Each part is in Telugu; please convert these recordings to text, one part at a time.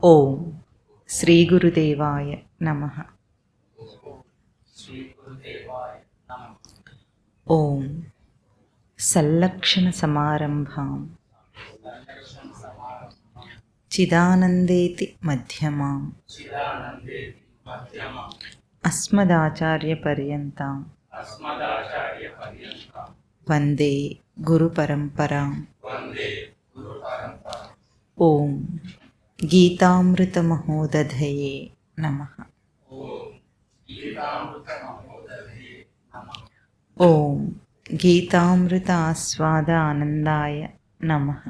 ఓం శ్రీ గురుదేవాయ నమః. ఓం సల్లక్షణ సమారంభాం చిదానందేతి మధ్యమాం అస్మదాచార్య పర్యంతాం వందే గురు పరంపరాం. ఓం గీతామృత మహోదధయే నమః. ఓం గీతామృత ఆస్వాద ఆనందాయ నమః.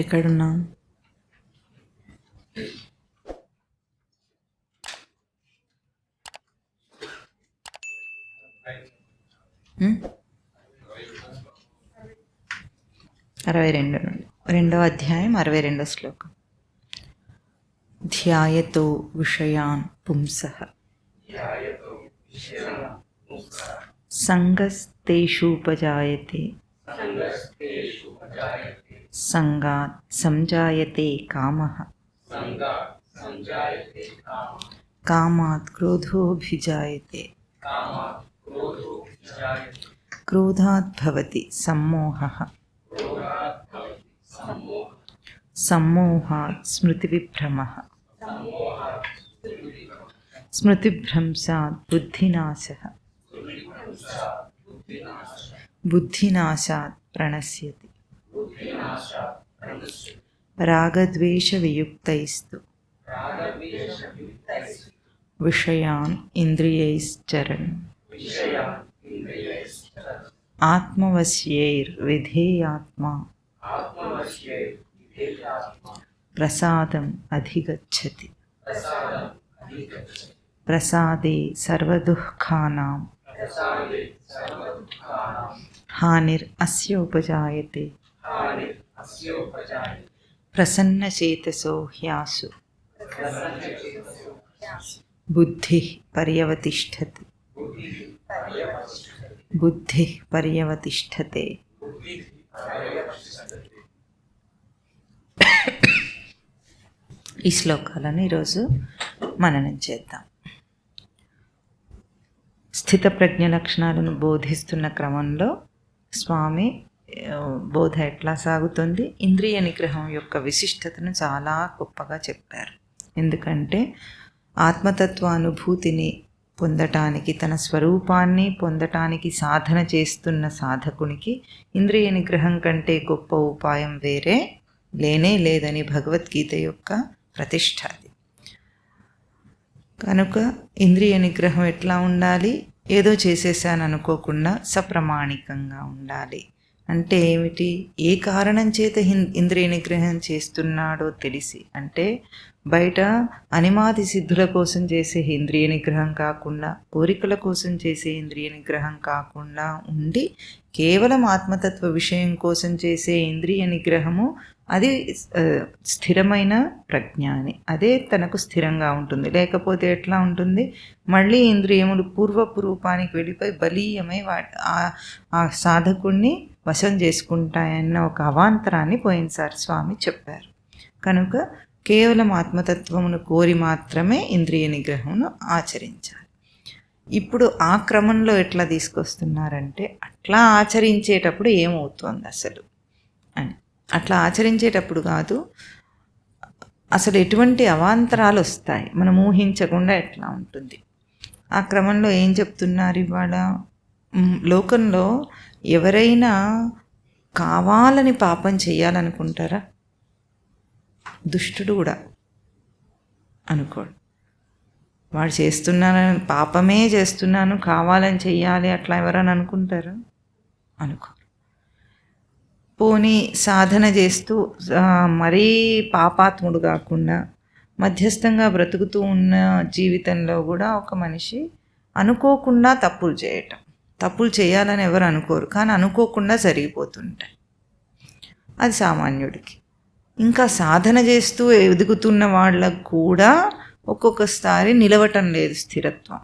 ఎక్కడున్నా అరవై రెండు నుండి 2వ అధ్యాయం 62వ శ్లోకం. ధ్యాయతో విషయాన్ పుంసః సంగస్తేషూపజాయతే సంగాత్ సంజాయతే కామః కామాత్ క్రోధోభిజాయతే క్రోధాత్ భవతి సమ్మోహః సమ్మోహాత్ స్మృతివిభ్రమః స్మృతిభ్రంశాత్ బుద్ధినాశః బుద్ధినాశాత్ ప్రణశ్యతి రాగద్వేష వియుక్తైస్తు విషయాన్ ఇంద్రియైశ్చరన్ ఆత్మవశ్యైర్విధేయాత్మా ప్రసాదం అధిగచ్చతి. ప్రసాదే సర్వదుఃఖానాం హానిర్ అస్య ఉపజాయతే ప్రసన్నచేతసో హ్యాసు బుద్ధిః పర్యవతిష్ఠతి బుద్ధిః పర్యవతిష్ఠతే. ఈ శ్లోకాలను ఈరోజు మననం చేద్దాం. స్థితప్రజ్ఞ లక్షణాలను బోధిస్తున్న క్రమంలో స్వామి బోధ ఎట్లా సాగుతుంది, ఇంద్రియ నిగ్రహం యొక్క విశిష్టతను చాలా గొప్పగా చెప్పారు. ఎందుకంటే ఆత్మతత్వ అనుభూతిని పొందటానికి, తన స్వరూపాన్ని పొందటానికి సాధన చేస్తున్న సాధకునికి ఇంద్రియ నిగ్రహం కంటే గొప్ప ఉపాయం వేరే లేనే లేదని భగవద్గీత యొక్క ప్రతిష్ఠ అది. కనుక ఇంద్రియ నిగ్రహం ఎట్లా ఉండాలి? ఏదో చేసేసాను అనుకోకుండా సప్రమాణికంగా ఉండాలి. అంటే ఏమిటి? ఏ కారణం చేత ఇంద్రియ నిగ్రహం చేస్తున్నాడో తెలిసి, అంటే బయట అనిమాది సిద్ధుల కోసం చేసే ఇంద్రియ నిగ్రహం కాకుండా, కోరికల కోసం చేసే ఇంద్రియ నిగ్రహం కాకుండా ఉండి కేవలం ఆత్మతత్వ విషయం కోసం చేసే ఇంద్రియ నిగ్రహము అది స్థిరమైన ప్రజ్ఞాని, అదే తనకు స్థిరంగా ఉంటుంది. లేకపోతే ఎట్లా ఉంటుంది? మళ్ళీ ఇంద్రియములు పూర్వపు రూపానికి వెళ్ళిపోయి బలీయమై ఆ సాధకుణ్ణి వశం చేసుకుంటాయన్న ఒక అవాంతరాన్ని పోయినసారి స్వామి చెప్పారు. కనుక కేవలం ఆత్మతత్వమును కోరి మాత్రమే ఇంద్రియ నిగ్రహమును ఆచరించాలి. ఇప్పుడు ఆ క్రమంలో ఎట్లా తీసుకొస్తున్నారంటే, అట్లా ఆచరించేటప్పుడు ఏమవుతుంది అసలు అని. అట్లా ఆచరించేటప్పుడు కాదు, అసలు ఎటువంటి అవాంతరాలు వస్తాయి, మనం ఊహించకుండా ఎట్లా ఉంటుంది. ఆ క్రమంలో ఏం చెప్తున్నారు ఇవాళ? లోకంలో ఎవరైనా కావాలని పాపం చేయాలనుకుంటారా? దుష్టుడు కూడా అనుకోడు. వాడు చేస్తున్నానని, పాపమే చేస్తున్నాను కావాలని చెయ్యాలి అట్లా ఎవరైనా అనుకుంటారా? అనుకోరు. పోనీ సాధన చేస్తూ మరీ పాపాత్ముడు కాకుండా మధ్యస్థంగా బ్రతుకుతూ ఉన్న జీవితంలో కూడా ఒక మనిషి అనుకోకుండా తప్పులు చేయాలని ఎవరు అనుకోరు, కానీ అనుకోకుండా జరిగిపోతుంటాయి. అది సామాన్యుడికి. ఇంకా సాధన చేస్తూ ఎదుగుతున్న వాళ్ళకు కూడా ఒక్కొక్కసారి నిలవటం లేదు స్థిరత్వం.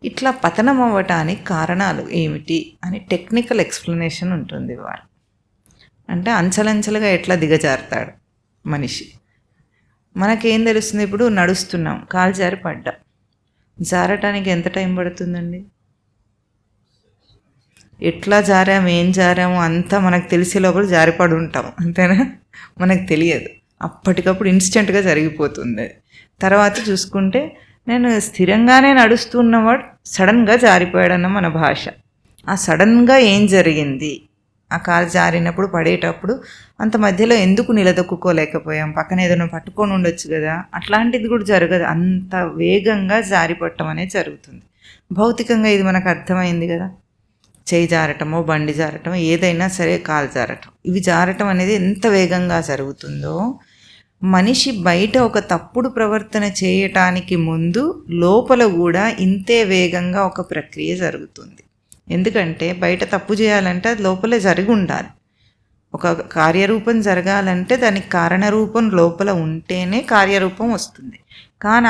ఇట్లా పతనం అవ్వటానికి కారణాలు ఏమిటి అని టెక్నికల్ ఎక్స్ప్లెనేషన్ ఉంటుంది వాళ్ళు. అంటే అంచెలంచెలుగా ఎట్లా దిగజారుతాడు మనిషి. మనకేం తెలుస్తుంది? ఇప్పుడు నడుస్తున్నాం, కాలు జారి పడ్డా, జారటానికి ఎంత టైం పడుతుందండి? ఎట్లా జారాము, ఏం జారాము అంతా మనకు తెలిసే లోపల జారిపడి ఉంటాం, అంతేనా? మనకు తెలియదు, అప్పటికప్పుడు ఇన్స్టెంట్గా జరిగిపోతుంది. తర్వాత చూసుకుంటే నేను స్థిరంగానే నడుస్తున్నవాడు సడన్గా జారిపోయాడన్న మన భాష. ఆ సడన్గా ఏం జరిగింది? ఆ కాలు జారినప్పుడు, పడేటప్పుడు అంత మధ్యలో ఎందుకు నిలదొక్కుకోలేకపోయాం? పక్కన ఏదైనా పట్టుకొని ఉండొచ్చు కదా. అట్లాంటిది కూడా జరగదు, అంత వేగంగా జారిపట్టడం అనేది జరుగుతుంది. భౌతికంగా ఇది మనకు అర్థమైంది కదా. చేయి జారటమో, బండి జారటమో, ఏదైనా సరే, కాలు జారటం, ఇవి జారటం అనేది ఎంత వేగంగా జరుగుతుందో, మనిషి బయట ఒక తప్పుడు ప్రవర్తన చేయటానికి ముందు లోపల కూడా ఇంతే వేగంగా ఒక ప్రక్రియ జరుగుతుంది. ఎందుకంటే బయట తప్పు చేయాలంటే అది లోపలే జరిగి ఉండాలి. ఒక కార్యరూపం జరగాలంటే దానికి కారణరూపం లోపల ఉంటేనే కార్యరూపం వస్తుంది. కానీ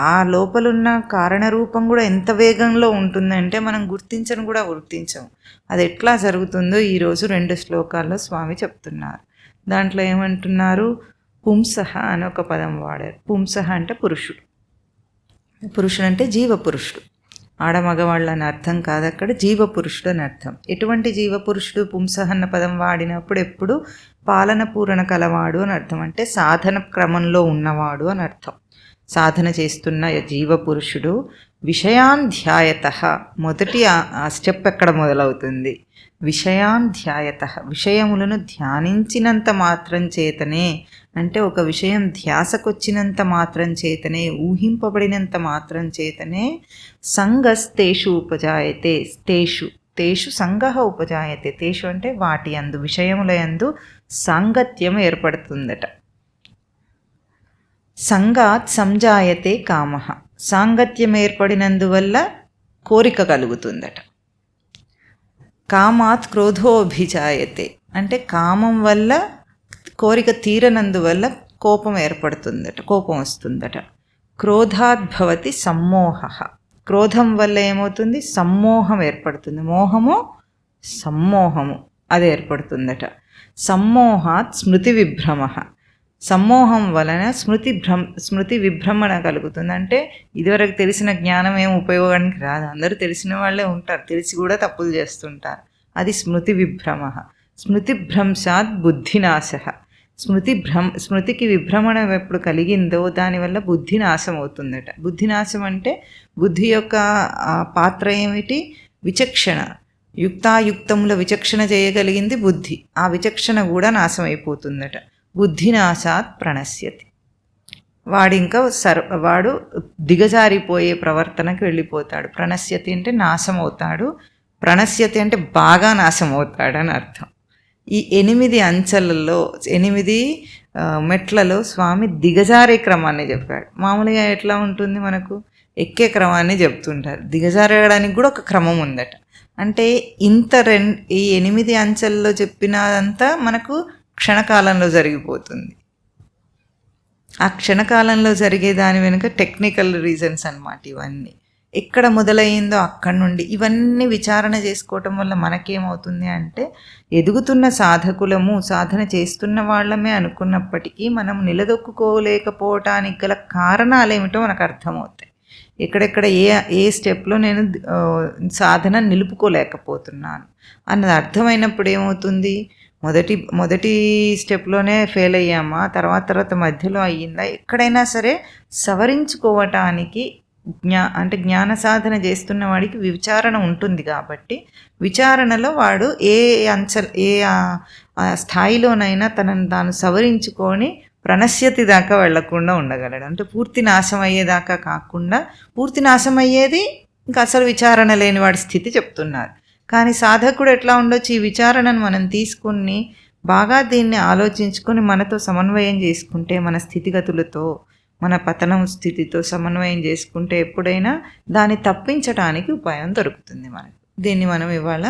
ఆ లోపలున్న కారణరూపం కూడా ఎంత వేగంలో ఉంటుందంటే మనం గుర్తించము. అది ఎట్లా జరుగుతుందో ఈరోజు 2 శ్లోకాల్లో స్వామి చెప్తున్నారు. దాంట్లో ఏమంటున్నారు? పుంసః అని ఒక పదం వాడారు. పుంసః అంటే పురుషుడు. పురుషుడు అంటే జీవపురుషుడు, ఆడమగవాళ్ళు అని అర్థం కాదు, అక్కడ జీవపురుషుడు అని అర్థం. ఎటువంటి జీవపురుషుడు? పుంసః అన్న పదం వాడినప్పుడు ఎప్పుడు పాలన పూరణ కలవాడు అని అర్థం. అంటే సాధన క్రమంలో ఉన్నవాడు అని అర్థం. సాధన చేస్తున్న జీవపురుషుడు విషయాన్ ధ్యాయతః. మొదటి ఆ స్టెప్ ఎక్కడ మొదలవుతుంది? విషయాన్ ధ్యాయతః. విషయములను ధ్యానించినంత మాత్రం చేతనే, అంటే ఒక విషయం ధ్యాసకొచ్చినంత మాత్రం చేతనే, ఊహింపబడినంత మాత్రం చేతనే సంగస్తేషు ఉపజాయతే. తేషు సంగః ఉపజాయతే. తేషు అంటే వాటి యందు, విషయముల యందు సాంగత్యం ఏర్పడుతుందట. సంగాత్ సంజాయతే కామః. సాంగత్యం ఏర్పడినందువల్ల కోరిక కలుగుతుందట. కామాత్ క్రోధోభిజాయతే. అంటే కామం వల్ల, కోరిక తీరనందువల్ల కోపం ఏర్పడుతుందట, కోపం వస్తుందట. క్రోధాద్భవతి సమ్మోహః. క్రోధం వల్ల ఏమవుతుంది? సమ్మోహం ఏర్పడుతుంది. మోహము, సమ్మోహము అది ఏర్పడుతుందట. సమ్మోహాత్ స్మృతి విభ్రమః. సమ్మోహం వలన స్మృతి విభ్రమణ కలుగుతుంది. అంటే ఇదివరకు తెలిసిన జ్ఞానం ఏం ఉపయోగానికి రాదు. అందరూ తెలిసిన వాళ్ళే ఉంటారు, తెలిసి కూడా తప్పులు చేస్తుంటారు. అది స్మృతి విభ్రమ. స్మృతిభ్రంశాత్ బుద్ధినాశ. స్మృతికి విభ్రమణ ఎప్పుడు కలిగిందో దానివల్ల బుద్ధి నాశం అవుతుందట. బుద్ధినాశం అంటే బుద్ధి యొక్క పాత్ర ఏమిటి? విచక్షణ. యుక్తాయుక్తముల విచక్షణ చేయగలిగింది బుద్ధి. ఆ విచక్షణ కూడా నాశం అయిపోతుందట. బుద్ధినాశాత్ ప్రణశ్యతి. వాడు దిగజారిపోయే ప్రవర్తనకు వెళ్ళిపోతాడు. ప్రణశ్యతి అంటే నాశం అవుతాడు, ప్రణశ్యతి అంటే బాగా నాశం అవుతాడు అని అర్థం. ఈ 8 అంచెలలో, 8 మెట్లలో స్వామి దిగజారే క్రమాన్ని చెప్పాడు. మామూలుగా ఎట్లా ఉంటుంది? మనకు ఎక్కే క్రమాన్ని చెప్తుంటారు, దిగజారడానికి కూడా ఒక క్రమం ఉందట. అంటే ఈ 8 అంచెల్లో చెప్పినదంతా మనకు క్షణకాలంలో జరిగిపోతుంది. ఆ క్షణకాలంలో జరిగే దాని వెనుక టెక్నికల్ రీజన్స్ అన్నమాట ఇవన్నీ. ఎక్కడ మొదలయ్యిందో అక్కడి నుండి ఇవన్నీ విచారణ చేసుకోవటం వల్ల మనకేమవుతుంది అంటే, ఎదుగుతున్న సాధకులము, సాధన చేస్తున్న వాళ్ళమే అనుకున్నప్పటికీ మనం నిలదొక్కుకోలేకపోవటానికి గల కారణాలేమిటో మనకు అర్థమవుతాయి. ఎక్కడెక్కడ ఏ స్టెప్లో నేను సాధన నిలుపుకోలేకపోతున్నాను అన్నది అర్థమైనప్పుడు ఏమవుతుంది? మొదటి స్టెప్లోనే ఫెయిల్ అయ్యామా, తర్వాత మధ్యలో అయ్యిందా, ఎక్కడైనా సరే సవరించుకోవటానికి జ్ఞాన సాధన చేస్తున్న వాడికి విచారణ ఉంటుంది. కాబట్టి విచారణలో వాడు ఏ స్థాయిలోనైనా తనను తాను సవరించుకొని ప్రణశ్యతి దాకా వెళ్లకుండా ఉండగలడు. అంటే పూర్తి నాశం అయ్యేదాకా కాకుండా, పూర్తి నాశం అయ్యేది ఇంకా అసలు విచారణ లేని వాడి స్థితి చెప్తున్నారు. కానీ సాధకుడు ఎట్లా ఉండొచ్చు? ఈ విచారణను మనం తీసుకుని బాగా దీన్ని ఆలోచించుకొని మనతో సమన్వయం చేసుకుంటే, మన స్థితిగతులతో, మన పతనం స్థితితో సమన్వయం చేసుకుంటే ఎప్పుడైనా దాన్ని తప్పించటానికి ఉపాయం దొరుకుతుంది మనకు. దీన్ని మనం ఇవాళ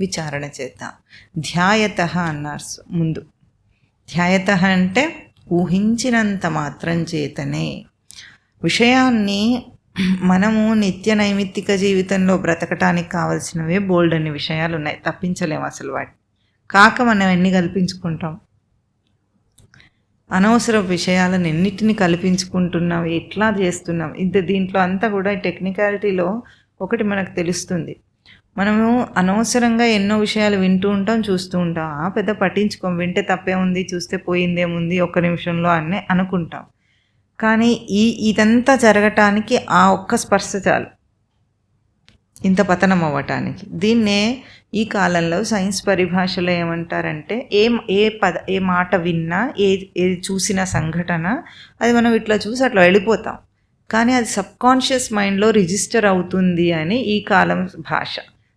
విచారణ చేద్దాం. ధ్యాయతః అన్నారు ముందు. ధ్యాయతః అంటే ఊహించినంత మాత్రం చేతనే, విషయాన్ని మనము నిత్య నైమిత్తిక జీవితంలో బ్రతకటానికి కావాల్సినవే బోల్డ్ అన్ని విషయాలు ఉన్నాయి, తప్పించలేము అసలు వాటిని. కాక మనం ఎన్ని కల్పించుకుంటాం, అనవసర విషయాలను ఎన్నిటిని కల్పించుకుంటున్నాం, ఎట్లా చేస్తున్నాం. దీంట్లో అంతా కూడా టెక్నికాలిటీలో ఒకటి మనకు తెలుస్తుంది. మనము అనవసరంగా ఎన్నో విషయాలు వింటూ ఉంటాం, చూస్తూ ఉంటాం. పెద్ద పట్టించుకోం, వింటే తప్పే ఉంది, చూస్తే పోయిందేముంది, ఒక్క నిమిషంలో అన్నీ అనుకుంటాం. కానీ ఇదంతా జరగటానికి ఆ ఒక్క స్పర్శ చాలు ఇంత పతనం అవ్వటానికి. దీన్నే ఈ కాలంలో సైన్స్ పరిభాషలో ఏమంటారంటే, ఏ మాట విన్నా, ఏది చూసిన సంఘటన అది మనం ఇట్లా చూసి అట్లా వెళ్ళిపోతాం, కానీ అది సబ్కాన్షియస్ మైండ్లో రిజిస్టర్ అవుతుంది అని ఈ కాలం భాష.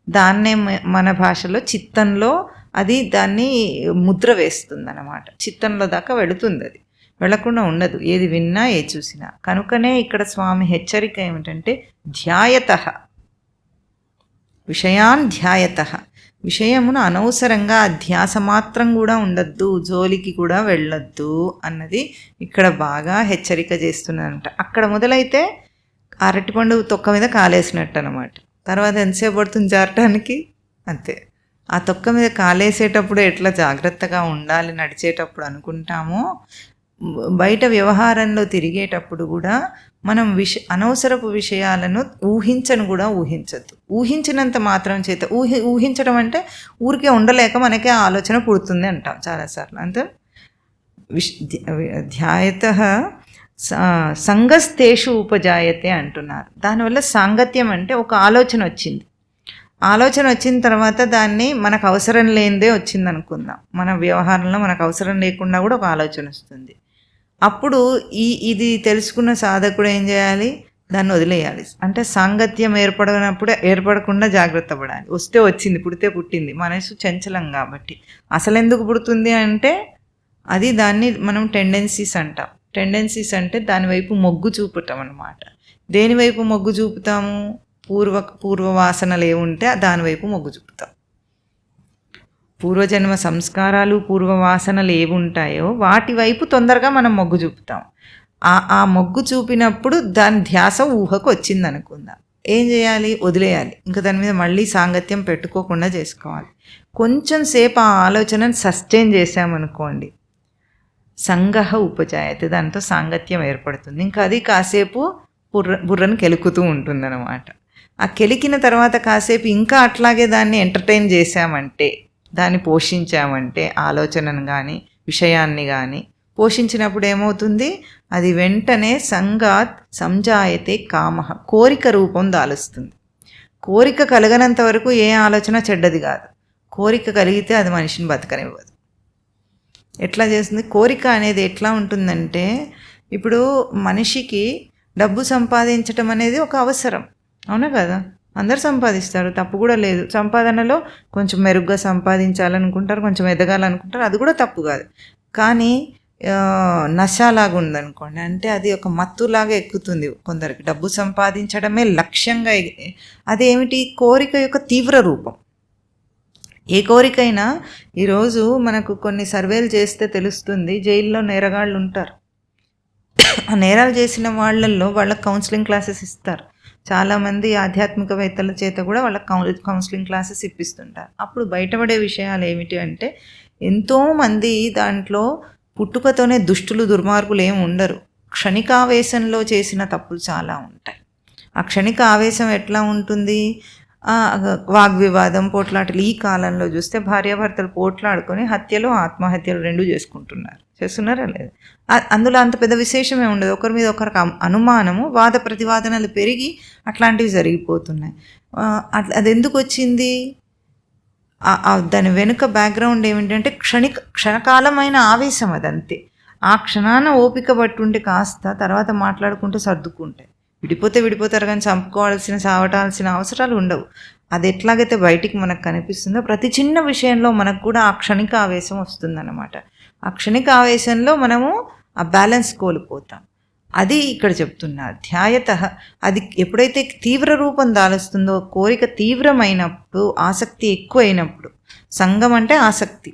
దాన్నే మన భాషలో చిత్తంలో అది దాన్ని ముద్ర వేస్తుంది అన్నమాట. చిత్తంలో దాకా వెళుతుంది, అది వెళ్లకుండా ఉండదు ఏది విన్నా ఏది చూసినా. కనుకనే ఇక్కడ స్వామి హెచ్చరిక ఏమిటంటే, ధ్యాయతః విషయాన్ ధ్యాయతః, విషయమును అనవసరంగా అధ్యాస మాత్రం కూడా ఉండద్దు, జోలికి కూడా వెళ్ళొద్దు అన్నది ఇక్కడ బాగా హెచ్చరిక చేస్తున్నదంట. అక్కడ మొదలైతే అరటిపండు తొక్క మీద కాలేసినట్టు అనమాట. తర్వాత ఎంతసేపు పడుతుంది జారటానికి, అంతే. ఆ తొక్క మీద కాలేసేటప్పుడు ఎట్లా జాగ్రత్తగా ఉండాలి నడిచేటప్పుడు అనుకుంటామో, బయట వ్యవహారంలో తిరిగేటప్పుడు కూడా మనం అనవసరపు విషయాలను కూడా ఊహించద్దు. ఊహించినంత మాత్రం చేత ఊహించడం అంటే ఊరికే ఉండలేక మనకే ఆలోచన పుడుతుంది అంటాం చాలాసార్లు. అంతే. ధ్యాయతః సంగస్తేషు ఉపజాయతే అంటున్నారు. దానివల్ల సాంగత్యం అంటే ఒక ఆలోచన వచ్చింది. ఆలోచన వచ్చిన తర్వాత దాన్ని మనకు అవసరం లేనిదే వచ్చింది అనుకుందాం. మన వ్యవహారంలో మనకు అవసరం లేకుండా కూడా ఒక ఆలోచన వస్తుంది. అప్పుడు ఇది తెలుసుకున్న సాధకుడు ఏం చేయాలి, దాన్ని వదిలేయాలి. అంటే సాంగత్యం ఏర్పడకుండా జాగ్రత్త పడాలి. వస్తే వచ్చింది, పుడితే పుట్టింది, మనసు చంచలం కాబట్టి. అసలు ఎందుకు పుడుతుంది అంటే అది దాన్ని మనం టెండెన్సీస్ అంటాం. టెండెన్సీస్ అంటే దానివైపు మొగ్గు చూపుతాం అన్నమాట. దేనివైపు మొగ్గు చూపుతాము, పూర్వవాసనలు ఏముంటే దానివైపు మొగ్గు చూపుతాం. పూర్వజన్మ సంస్కారాలు పూర్వవాసనలు ఏవి ఉంటాయో వాటి వైపు తొందరగా మనం మొగ్గు చూపుతాం. ఆ మొగ్గు చూపినప్పుడు దాని ధ్యాస ఊహకు వచ్చింది అనుకుందాం. ఏం చేయాలి, వదిలేయాలి. ఇంకా దాని మీద మళ్ళీ సాంగత్యం పెట్టుకోకుండా చేసుకోవాలి. కొంచెం సేపు ఆ ఆలోచనను సస్టైన్ చేసామనుకోండి, సంగహ ఉపజాయతే, దాంతో సాంగత్యం ఏర్పడుతుంది. ఇంకా అది కాసేపు బుర్రను కెలుకుతూ ఉంటుందన్నమాట. ఆ కెలికిన తర్వాత కాసేపు ఇంకా అట్లాగే దాన్ని ఎంటర్టైన్ చేసామంటే, దాన్ని పోషించామంటే, ఆలోచనను కానీ విషయాన్ని కానీ పోషించినప్పుడు ఏమవుతుంది, అది వెంటనే సంగాత్ సంజాయతే కామః, కోరిక రూపం దాలుస్తుంది. కోరిక కలగనంత వరకు ఏ ఆలోచన చెడ్డది కాదు. కోరిక కలిగితే అది మనిషిని బతకనివ్వదు. ఎట్లా చేస్తుంది కోరిక అనేది, ఎట్లా ఉంటుందంటే, ఇప్పుడు మనిషికి డబ్బు సంపాదించటం అనేది ఒక అవసరం, అవునా కదా? అందరు సంపాదిస్తారు, తప్పు కూడా లేదు. సంపాదనలో కొంచెం మెరుగ్గా సంపాదించాలనుకుంటారు, కొంచెం ఎదగాలనుకుంటారు, అది కూడా తప్పు కాదు. కానీ నశలాగా ఉందనుకోండి, అంటే అది ఒక మత్తులాగా ఎక్కుతుంది కొందరికి. డబ్బు సంపాదించడమే లక్ష్యంగా, అదేమిటి, కోరిక యొక్క తీవ్ర రూపం. ఏ కోరికైనా ఈరోజు మనకు కొన్ని సర్వేలు చేస్తే తెలుస్తుంది, జైల్లో నేరగాళ్ళు ఉంటారు. ఆ నేరాలు చేసిన వాళ్ళకి కౌన్సిలింగ్ క్లాసెస్ ఇస్తారు. చాలామంది ఆధ్యాత్మికవేత్తల చేత కూడా వాళ్ళకి కౌన్సిలింగ్ క్లాసెస్ ఇప్పిస్తుంటారు. అప్పుడు బయటపడే విషయాలు ఏమిటి అంటే, ఎంతోమంది దాంట్లో పుట్టుకతోనే దుష్టులు దుర్మార్గులు ఏమి ఉండరు, క్షణికావేశంలో చేసిన తప్పులు చాలా ఉంటాయి. ఆ క్షణిక ఆవేశం ఎట్లా ఉంటుంది, వాగ్వివాదం, పోట్లాటలు. ఈ కాలంలో చూస్తే భార్యాభర్తలు పోట్లాడుకొని హత్యలు ఆత్మహత్యలు రెండూ చేస్తున్నారా లేదు? అందులో అంత పెద్ద విశేషమే ఉండదు. ఒకరి మీద ఒకరికి అనుమానము, వాద ప్రతివాదనలు పెరిగి అట్లాంటివి జరిగిపోతున్నాయి. అది ఎందుకు వచ్చింది, దాని వెనుక బ్యాక్గ్రౌండ్ ఏమిటంటే క్షణకాలమైన ఆవేశం, అదంతే. ఆ క్షణాన ఓపిక పట్టుంటే కాస్త తర్వాత మాట్లాడుకుంటూ సర్దుకుంటాయి. విడిపోతారు కానీ చావటాల్సిన అవసరాలు ఉండవు. అది ఎట్లాగైతే బయటికి మనకు కనిపిస్తుందో, ప్రతి చిన్న విషయంలో మనకు కూడా ఆ క్షణిక ఆవేశం వస్తుందన్నమాట. ఆ క్షణిక ఆవేశంలో మనము ఆ బ్యాలెన్స్ కోల్పోతాం. అది ఇక్కడ చెప్తున్నారు. ధ్యాయతః, అది ఎప్పుడైతే తీవ్ర రూపం దాలుస్తుందో, కోరిక తీవ్రమైనప్పుడు, ఆసక్తి ఎక్కువైనప్పుడు, సంగం అంటే ఆసక్తి,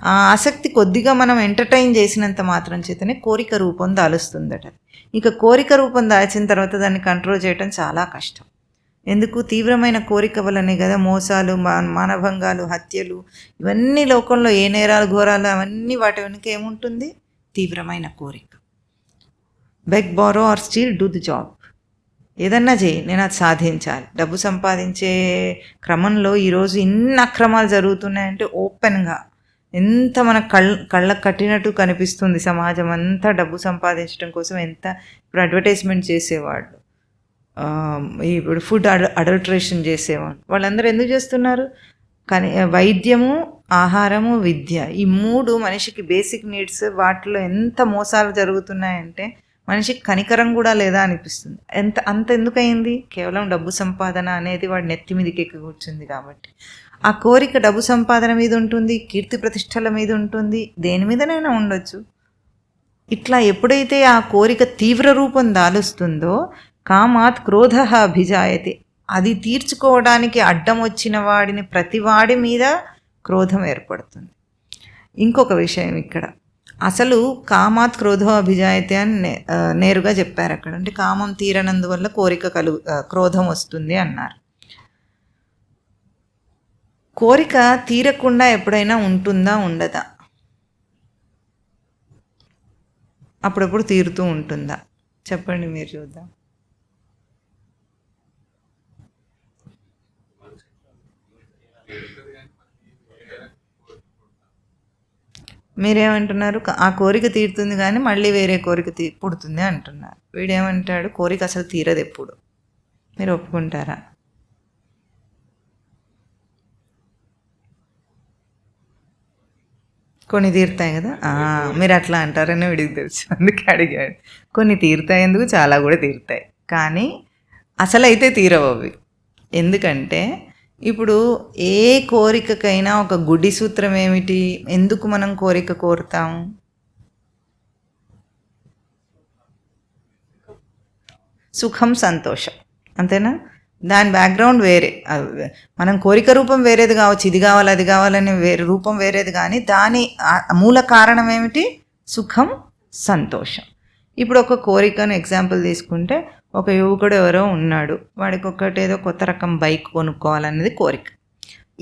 ఆ ఆసక్తి కొద్దిగా మనం ఎంటర్టైన్ చేసినంత మాత్రం చేతనే కోరిక రూపం దాలుస్తుందట. ఇక కోరిక రూపం దాల్చిన తర్వాత దాన్ని కంట్రోల్ చేయటం చాలా కష్టం. ఎందుకు? తీవ్రమైన కోరిక వల్లనే కదా మోసాలు, మానభంగాలు, హత్యలు, ఇవన్నీ లోకంలో ఏ నేరాలు ఘోరాలు అవన్నీ వాటి వెనుక ఏముంటుంది? తీవ్రమైన కోరిక. Beg, borrow or steal, do the job. ఏదన్నా చేయి, నేను అది సాధించాలి. డబ్బు సంపాదించే క్రమంలో ఈరోజు ఇన్ని అక్రమాలు జరుగుతున్నాయంటే ఓపెన్గా ఎంత మన కళ్ళకు కట్టినట్టు కనిపిస్తుంది. సమాజం అంతా డబ్బు సంపాదించడం కోసం ఎంత ఇప్పుడు అడ్వర్టైజ్మెంట్ చేసేవాళ్ళు, ఇప్పుడు ఫుడ్ అడల్ట్రేషన్ చేసేవాళ్ళు, వాళ్ళందరూ ఎందుకు చేస్తున్నారు? కానీ వైద్యము, ఆహారము, విద్య, ఈ 3 మనిషికి బేసిక్ నీడ్స్. వాటిలో ఎంత మోసాలు జరుగుతున్నాయంటే మనిషికి కనికరం కూడా లేదా అనిపిస్తుంది. అంత ఎందుకయింది? కేవలం డబ్బు సంపాదన అనేది వాడి నెత్తి మీదకి ఎక్కి కూర్చుంది కాబట్టి. ఆ కోరిక డబ్బు సంపాదన మీద ఉంటుంది, కీర్తి ప్రతిష్టల మీద ఉంటుంది, దేని మీదనైనా ఉండొచ్చు. ఇట్లా ఎప్పుడైతే ఆ కోరిక తీవ్ర రూపం దాలుస్తుందో కామాత్ క్రోధ అభిజాయతే, అది తీర్చుకోవడానికి అడ్డం వచ్చిన వాడిని ప్రతి వాడి మీద క్రోధం ఏర్పడుతుంది. ఇంకొక విషయం ఇక్కడ, అసలు కామాత్ క్రోధో అభిజాయతే అని నేరుగా చెప్పారు అక్కడ. అంటే కామం తీరనందువల్ల కోరిక క్రోధం వస్తుంది అన్నారు. కోరిక తీరకుండా ఎప్పుడైనా ఉంటుందా? ఉండదా? అప్పుడప్పుడు తీరుతూ ఉంటుందా? చెప్పండి, మీరు చూద్దాం. మీరేమంటున్నారు? ఆ కోరిక తీరుతుంది కానీ మళ్ళీ వేరే కోరిక పుడుతుంది అంటున్నారు. వీడేమంటాడు? కోరిక అసలు తీరదు ఎప్పుడు. మీరు ఒప్పుకుంటారా? కొన్ని తీరుతాయి కదా, మీరు అట్లా అంటారని వీడికి తెలుసు, అందుకే అడిగాడు. కొన్ని తీరుతాయి, ఎందుకు చాలా కూడా తీరుతాయి, కానీ అసలు అయితే తీరవు అవి. ఎందుకంటే ఇప్పుడు ఏ కోరికకైనా ఒక గుడి సూత్రం ఏమిటి? ఎందుకు మనం కోరిక కోరుతాము? సుఖం, సంతోషం, అంతేనా? దాని బ్యాక్గ్రౌండ్ వేరే. మనం కోరిక రూపం వేరేది కావచ్చు, ఇది కావాలి అది కావాలని వేరే రూపం వేరేది, కానీ దాని మూల కారణం ఏమిటి? సుఖం, సంతోషం. ఇప్పుడు ఒక కోరికను ఎగ్జాంపుల్ తీసుకుంటే, ఒక యువకుడు ఎవరో ఉన్నాడు, వాడికి ఒకటేదో కొత్త రకం బైక్ కొనుక్కోవాలనేది కోరిక.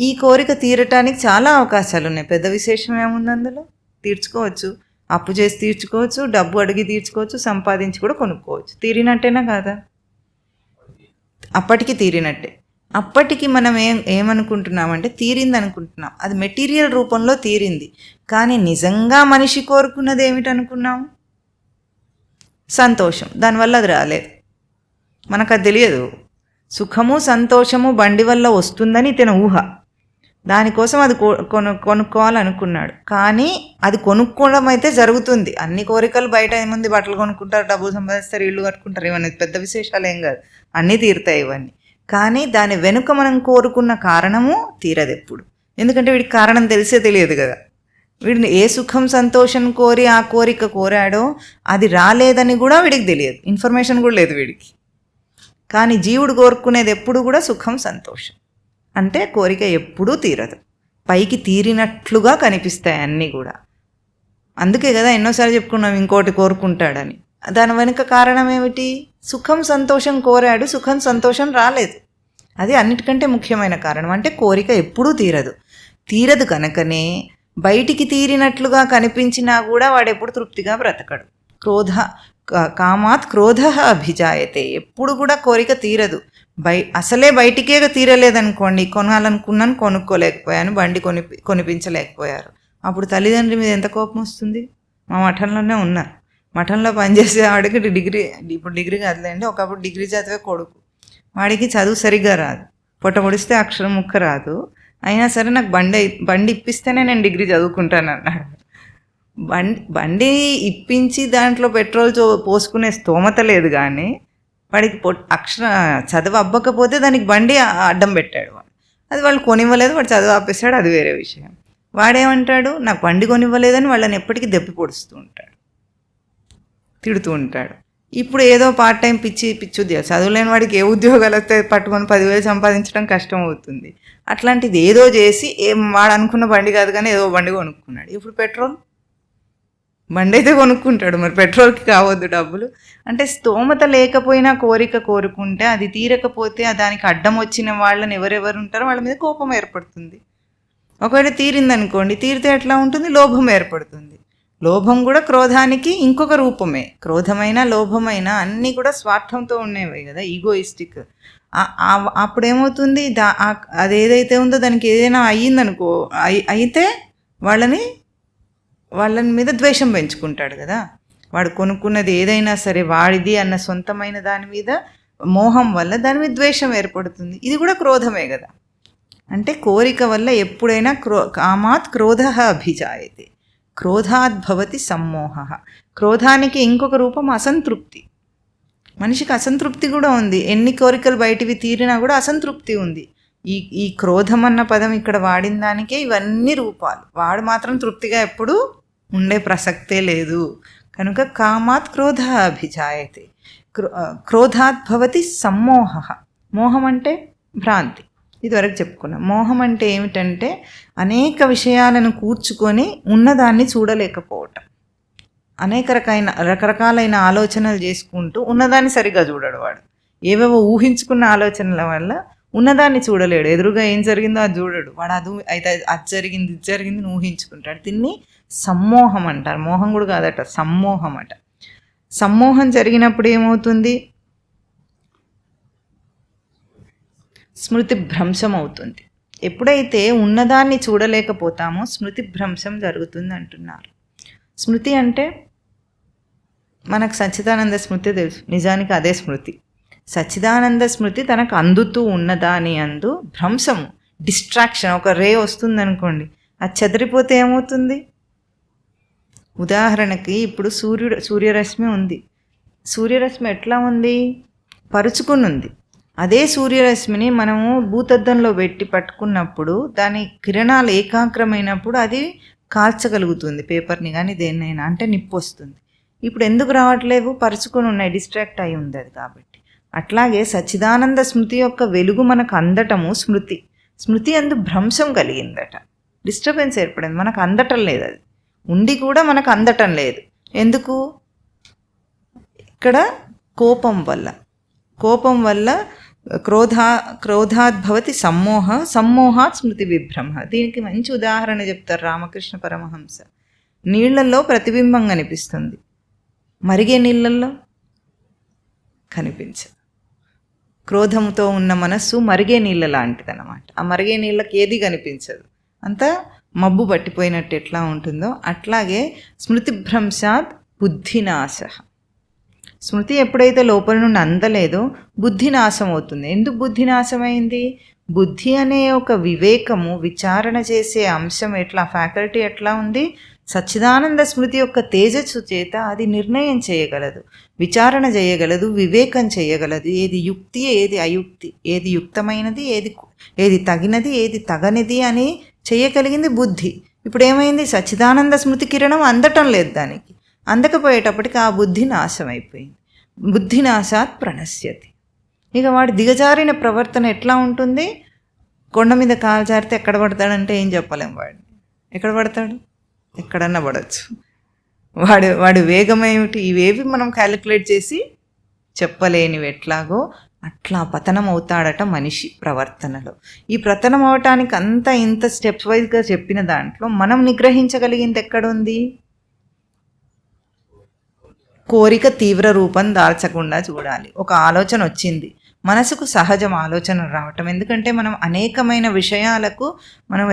ఈ కోరిక తీరటానికి చాలా అవకాశాలు ఉన్నాయి. పెద్ద విశేషం ఏముంది అందులో? తీర్చుకోవచ్చు, అప్పు చేసి తీర్చుకోవచ్చు, డబ్బు అడిగి తీర్చుకోవచ్చు, సంపాదించి కూడా కొనుక్కోవచ్చు. తీరినట్టేనా కాదా? అప్పటికి తీరినట్టే. అప్పటికి మనం ఏమనుకుంటున్నామంటే తీరింది అనుకుంటున్నాం. అది మెటీరియల్ రూపంలో తీరింది, కానీ నిజంగా మనిషి కోరుకున్నది ఏమిటనుకున్నాం? సంతోషం. దానివల్ల అది రాలేదు, మనకు అది తెలియదు. సుఖము, సంతోషము బండి వల్ల వస్తుందని ఇతను ఊహ. దానికోసం అది కొనుక్కోవాలనుకున్నాడు, కానీ అది కొనుక్కోవడం అయితే జరుగుతుంది. అన్ని కోరికలు బయట ఏముంది, బట్టలు కొనుక్కుంటారు, డబ్బులు సంపాదిస్తారు, ఇల్లు కట్టుకుంటారు, ఇవన్నీ పెద్ద విశేషాలు ఏం కాదు, అన్నీ తీరుతాయి ఇవన్నీ. కానీ దాని వెనుక మనం కోరుకున్న కారణము తీరదు ఎప్పుడు. ఎందుకంటే వీడికి కారణం తెలియదు కదా. వీడిని ఏ సుఖం, సంతోషం కోరి ఆ కోరిక కోరాడో అది రాలేదని కూడా వీడికి తెలియదు, ఇన్ఫర్మేషన్ కూడా లేదు వీడికి. కానీ జీవుడు కోరుకునేది ఎప్పుడు కూడా సుఖం, సంతోషం. అంటే కోరిక ఎప్పుడూ తీరదు, పైకి తీరినట్లుగా కనిపిస్తాయి అన్నీ కూడా. అందుకే కదా ఎన్నోసార్లు చెప్పుకున్నాం ఇంకోటి కోరుకుంటాడని. దాని వెనుక కారణం ఏమిటి? సుఖం, సంతోషం కోరాడు, సుఖం, సంతోషం రాలేదు. అది అన్నిటికంటే ముఖ్యమైన కారణం. అంటే కోరిక ఎప్పుడూ తీరదు కనుకనే బయటికి తీరినట్లుగా కనిపించినా కూడా వాడెప్పుడు తృప్తిగా బ్రతకడు. కామాత్ క్రోధ అభిజాయతే, ఎప్పుడు కూడా కోరిక తీరదు. అసలే బయటికే తీరలేదనుకోండి, కొనాలనుకున్నాను కొనుక్కోలేకపోయాను, బండి కొనిపించలేకపోయారు, అప్పుడు తల్లిదండ్రుల మీద ఎంత కోపం వస్తుంది? మా మఠంలోనే ఉన్నారు, మఠంలో పనిచేసే వాడికి ఇప్పుడు డిగ్రీ కాదులేండి, ఒకప్పుడు డిగ్రీ చదివే కొడుకు, వాడికి చదువు సరిగ్గా రాదు, పొట్ట పొడిస్తే అక్షరం ముక్క రాదు, అయినా సరే నాకు బండి ఇప్పిస్తేనే నేను డిగ్రీ చదువుకుంటాను అన్నాడు. బండి ఇప్పించి దాంట్లో పెట్రోల్ పోసుకునే స్తోమత లేదు, కానీ వాడికి చదువు అవ్వకపోతే దానికి బండి అడ్డం పెట్టాడు వాడు. అది వాళ్ళు కొనివ్వలేదు, వాడు చదువు ఆపేస్తాడు, అది వేరే విషయం. వాడేమంటాడు? నాకు బండి కొనివ్వలేదని వాళ్ళని ఎప్పటికీ దెప్పి పొడుస్తూ ఉంటాడు, తిడుతూ ఉంటాడు. ఇప్పుడు ఏదో పార్ట్ టైం పిచ్చి ఉద్యోగం, చదువులేని వాడికి ఏ ఉద్యోగాలు వస్తే పట్టుకొని 10,000 సంపాదించడం కష్టం అవుతుంది. అట్లాంటిది ఏదో చేసి వాడు అనుకున్న బండి కాదు కానీ ఏదో బండి కొనుక్కున్నాడు. ఇప్పుడు పెట్రోల్ బండి అయితే కొనుక్కుంటాడు, మరి పెట్రోల్కి కావద్దు డబ్బులు. అంటే స్తోమత లేకపోయినా కోరిక కోరుకుంటే అది తీరకపోతే దానికి అడ్డం వచ్చిన వాళ్ళని ఎవరెవరు ఉంటారో వాళ్ళ మీద కోపం ఏర్పడుతుంది. ఒకవేళ తీరిందనుకోండి, తీరితే ఎట్లా ఉంటుంది? లోభం ఏర్పడుతుంది. లోభం కూడా క్రోధానికి ఇంకొక రూపమే. క్రోధమైన లోభమైన అన్నీ కూడా స్వార్థంతో ఉండేవి కదా, ఈగోయిస్టిక్. అప్పుడేమవుతుంది, అది ఏదైతే ఉందో దానికి ఏదైనా అయ్యిందనుకో, అయితే వాళ్ళని మీద ద్వేషం పెంచుకుంటాడు కదా. వాడు కొనుక్కున్నది ఏదైనా సరే వాడిది అన్న సొంతమైన దాని మీద మోహం వల్ల దాని మీద ద్వేషం ఏర్పడుతుంది. ఇది కూడా క్రోధమే కదా. అంటే కోరిక వల్ల ఎప్పుడైనా కామాత్ క్రోధ అభిజాయతే, క్రోధాత్ భవతి సమ్మోహ. క్రోధానికి ఇంకొక రూపం అసంతృప్తి. మనిషికి అసంతృప్తి కూడా ఉంది. ఎన్ని కోరికలు బయటివి తీరినా కూడా అసంతృప్తి ఉంది. ఈ క్రోధం అన్న పదం ఇక్కడ వాడిన దానికే ఇవన్నీ రూపాలు. వాడు మాత్రం తృప్తిగా ఎప్పుడు ఉండే ప్రసక్తే లేదు. కనుక కామాత్ క్రోధ అభిజాయతే, క్రోధాత్ భవతి సమ్మోహ. మోహం అంటే భ్రాంతి, ఇదివరకు చెప్పుకున్నాం. మోహం అంటే ఏమిటంటే అనేక విషయాలను కూర్చుకొని ఉన్నదాన్ని చూడలేకపోవటం. అనేక రకరకాలైన ఆలోచనలు చేసుకుంటూ ఉన్నదాన్ని సరిగ్గా చూడడు వాడు. ఏవేవో ఊహించుకున్న ఆలోచనల వల్ల ఉన్నదాన్ని చూడలేడు. ఎదురుగా ఏం జరిగిందో అది చూడడు వాడు. అయితే అది జరిగింది ఇది జరిగింది ఊహించుకుంటాడు. దీన్ని సమ్మోహం అంటారు. మోహం కూడా కాదట, సమ్మోహం అట. సమ్మోహం జరిగినప్పుడు ఏమవుతుంది? స్మృతి భ్రంశం అవుతుంది. ఎప్పుడైతే ఉన్నదాన్ని చూడలేకపోతామో స్మృతి భ్రంశం జరుగుతుంది అంటున్నారు. స్మృతి అంటే మనకు సచ్చిదానంద స్మృతి తెలుసు, నిజానికి అదే స్మృతి. సచ్చిదానంద స్మృతి తనకు అందుతూ ఉన్నదాని అందు భ్రంశము, డిస్ట్రాక్షన్. ఒక రే వస్తుందనుకోండి, అది చెదిరిపోతే ఏమవుతుంది? ఉదాహరణకి ఇప్పుడు సూర్యరశ్మి ఉంది. సూర్యరశ్మి ఎట్లా ఉంది? పరుచుకుని ఉంది. అదే సూర్యరశ్మిని మనము భూతద్దంలో పెట్టి పట్టుకున్నప్పుడు దాని కిరణాలు ఏకాగ్రమైనప్పుడు అది కాల్చగలుగుతుంది పేపర్ని కానీ దేన్నైనా. అంటే నిప్పు వస్తుంది. ఇప్పుడు ఎందుకు రావట్లేవు? పరుచుకొని ఉన్నాయి, డిస్ట్రాక్ట్ అయి ఉంది అది కాబట్టి. అట్లాగే సచ్చిదానంద స్మృతి యొక్క వెలుగు మనకు అందటము స్మృతి. స్మృతి అందు భ్రంశం కలిగిందట, డిస్టర్బెన్స్ ఏర్పడింది. మనకు అందటం లేదు, అది ఉండి కూడా మనకు అందటం లేదు. ఎందుకు? ఇక్కడ కోపం వల్ల క్రోధాత్ భవతి సమ్మోహాత్ స్మృతి విభ్రమ. దీనికి మంచి ఉదాహరణ చెప్తారు రామకృష్ణ పరమహంస. నీళ్లలో ప్రతిబింబం కనిపిస్తుంది, మరిగే నీళ్ళల్లో కనిపించదు. క్రోధంతో ఉన్న మనస్సు మరిగే నీళ్ళ లాంటిది అన్నమాట. ఆ మరిగే నీళ్ళకి ఏది కనిపించదు, అంతా మబ్బు పట్టిపోయినట్టు ఎట్లా ఉంటుందో అట్లాగే స్మృతి భ్రంశాత్ బుద్ధినాశ. స్మృతి ఎప్పుడైతే లోపల నుండి అందలేదో బుద్ధి నాశం అవుతుంది. ఎందుకు బుద్ధి నాశమైంది? బుద్ధి అనే ఒక వివేకము, విచారణ చేసే అంశం ఎట్లా, ఫ్యాకల్టీ ఎట్లా ఉంది? సచ్చిదానంద స్మృతి యొక్క తేజస్సు చేత అది నిర్ణయం చేయగలదు, విచారణ చేయగలదు, వివేకం చేయగలదు. ఏది యుక్తి, ఏది అయుక్తి, ఏది యుక్తమైనది, ఏది తగినది, ఏది తగనిది అని చేయగలిగింది బుద్ధి. ఇప్పుడు ఏమైంది? సచ్చిదానంద స్మృతి కిరణం అందటం లేదు దానికి. అందకపోయేటప్పటికి ఆ బుద్ధి నాశమైపోయింది. బుద్ధినాశాత్ ప్రణశ్యతి. ఇక వాడి దిగజారిన ప్రవర్తన ఎట్లా ఉంటుంది? కొండ మీద కాలు జారితే ఎక్కడ పడతాడంటే ఏం చెప్పలేం. వాడిని ఎక్కడ పడతాడు? ఎక్కడన్నా పడవచ్చు. వాడి వేగం ఏమిటి? ఇవేవి మనం క్యాలిక్యులేట్ చేసి చెప్పలేనివి ఎట్లాగో అట్లా పతనం అవుతాడట మనిషి ప్రవర్తనలో. ఈ పతనం అవటానికి అంతా ఇంత స్టెప్ వైజ్గా చెప్పిన దాంట్లో మనం నిగ్రహించగలిగింది ఎక్కడుంది? కోరిక తీవ్ర రూపం దాల్చకుండా చూడాలి. ఒక ఆలోచన వచ్చింది, మనసుకు సహజం ఆలోచన రావటం. ఎందుకంటే మనం అనేకమైన విషయాలకు మనం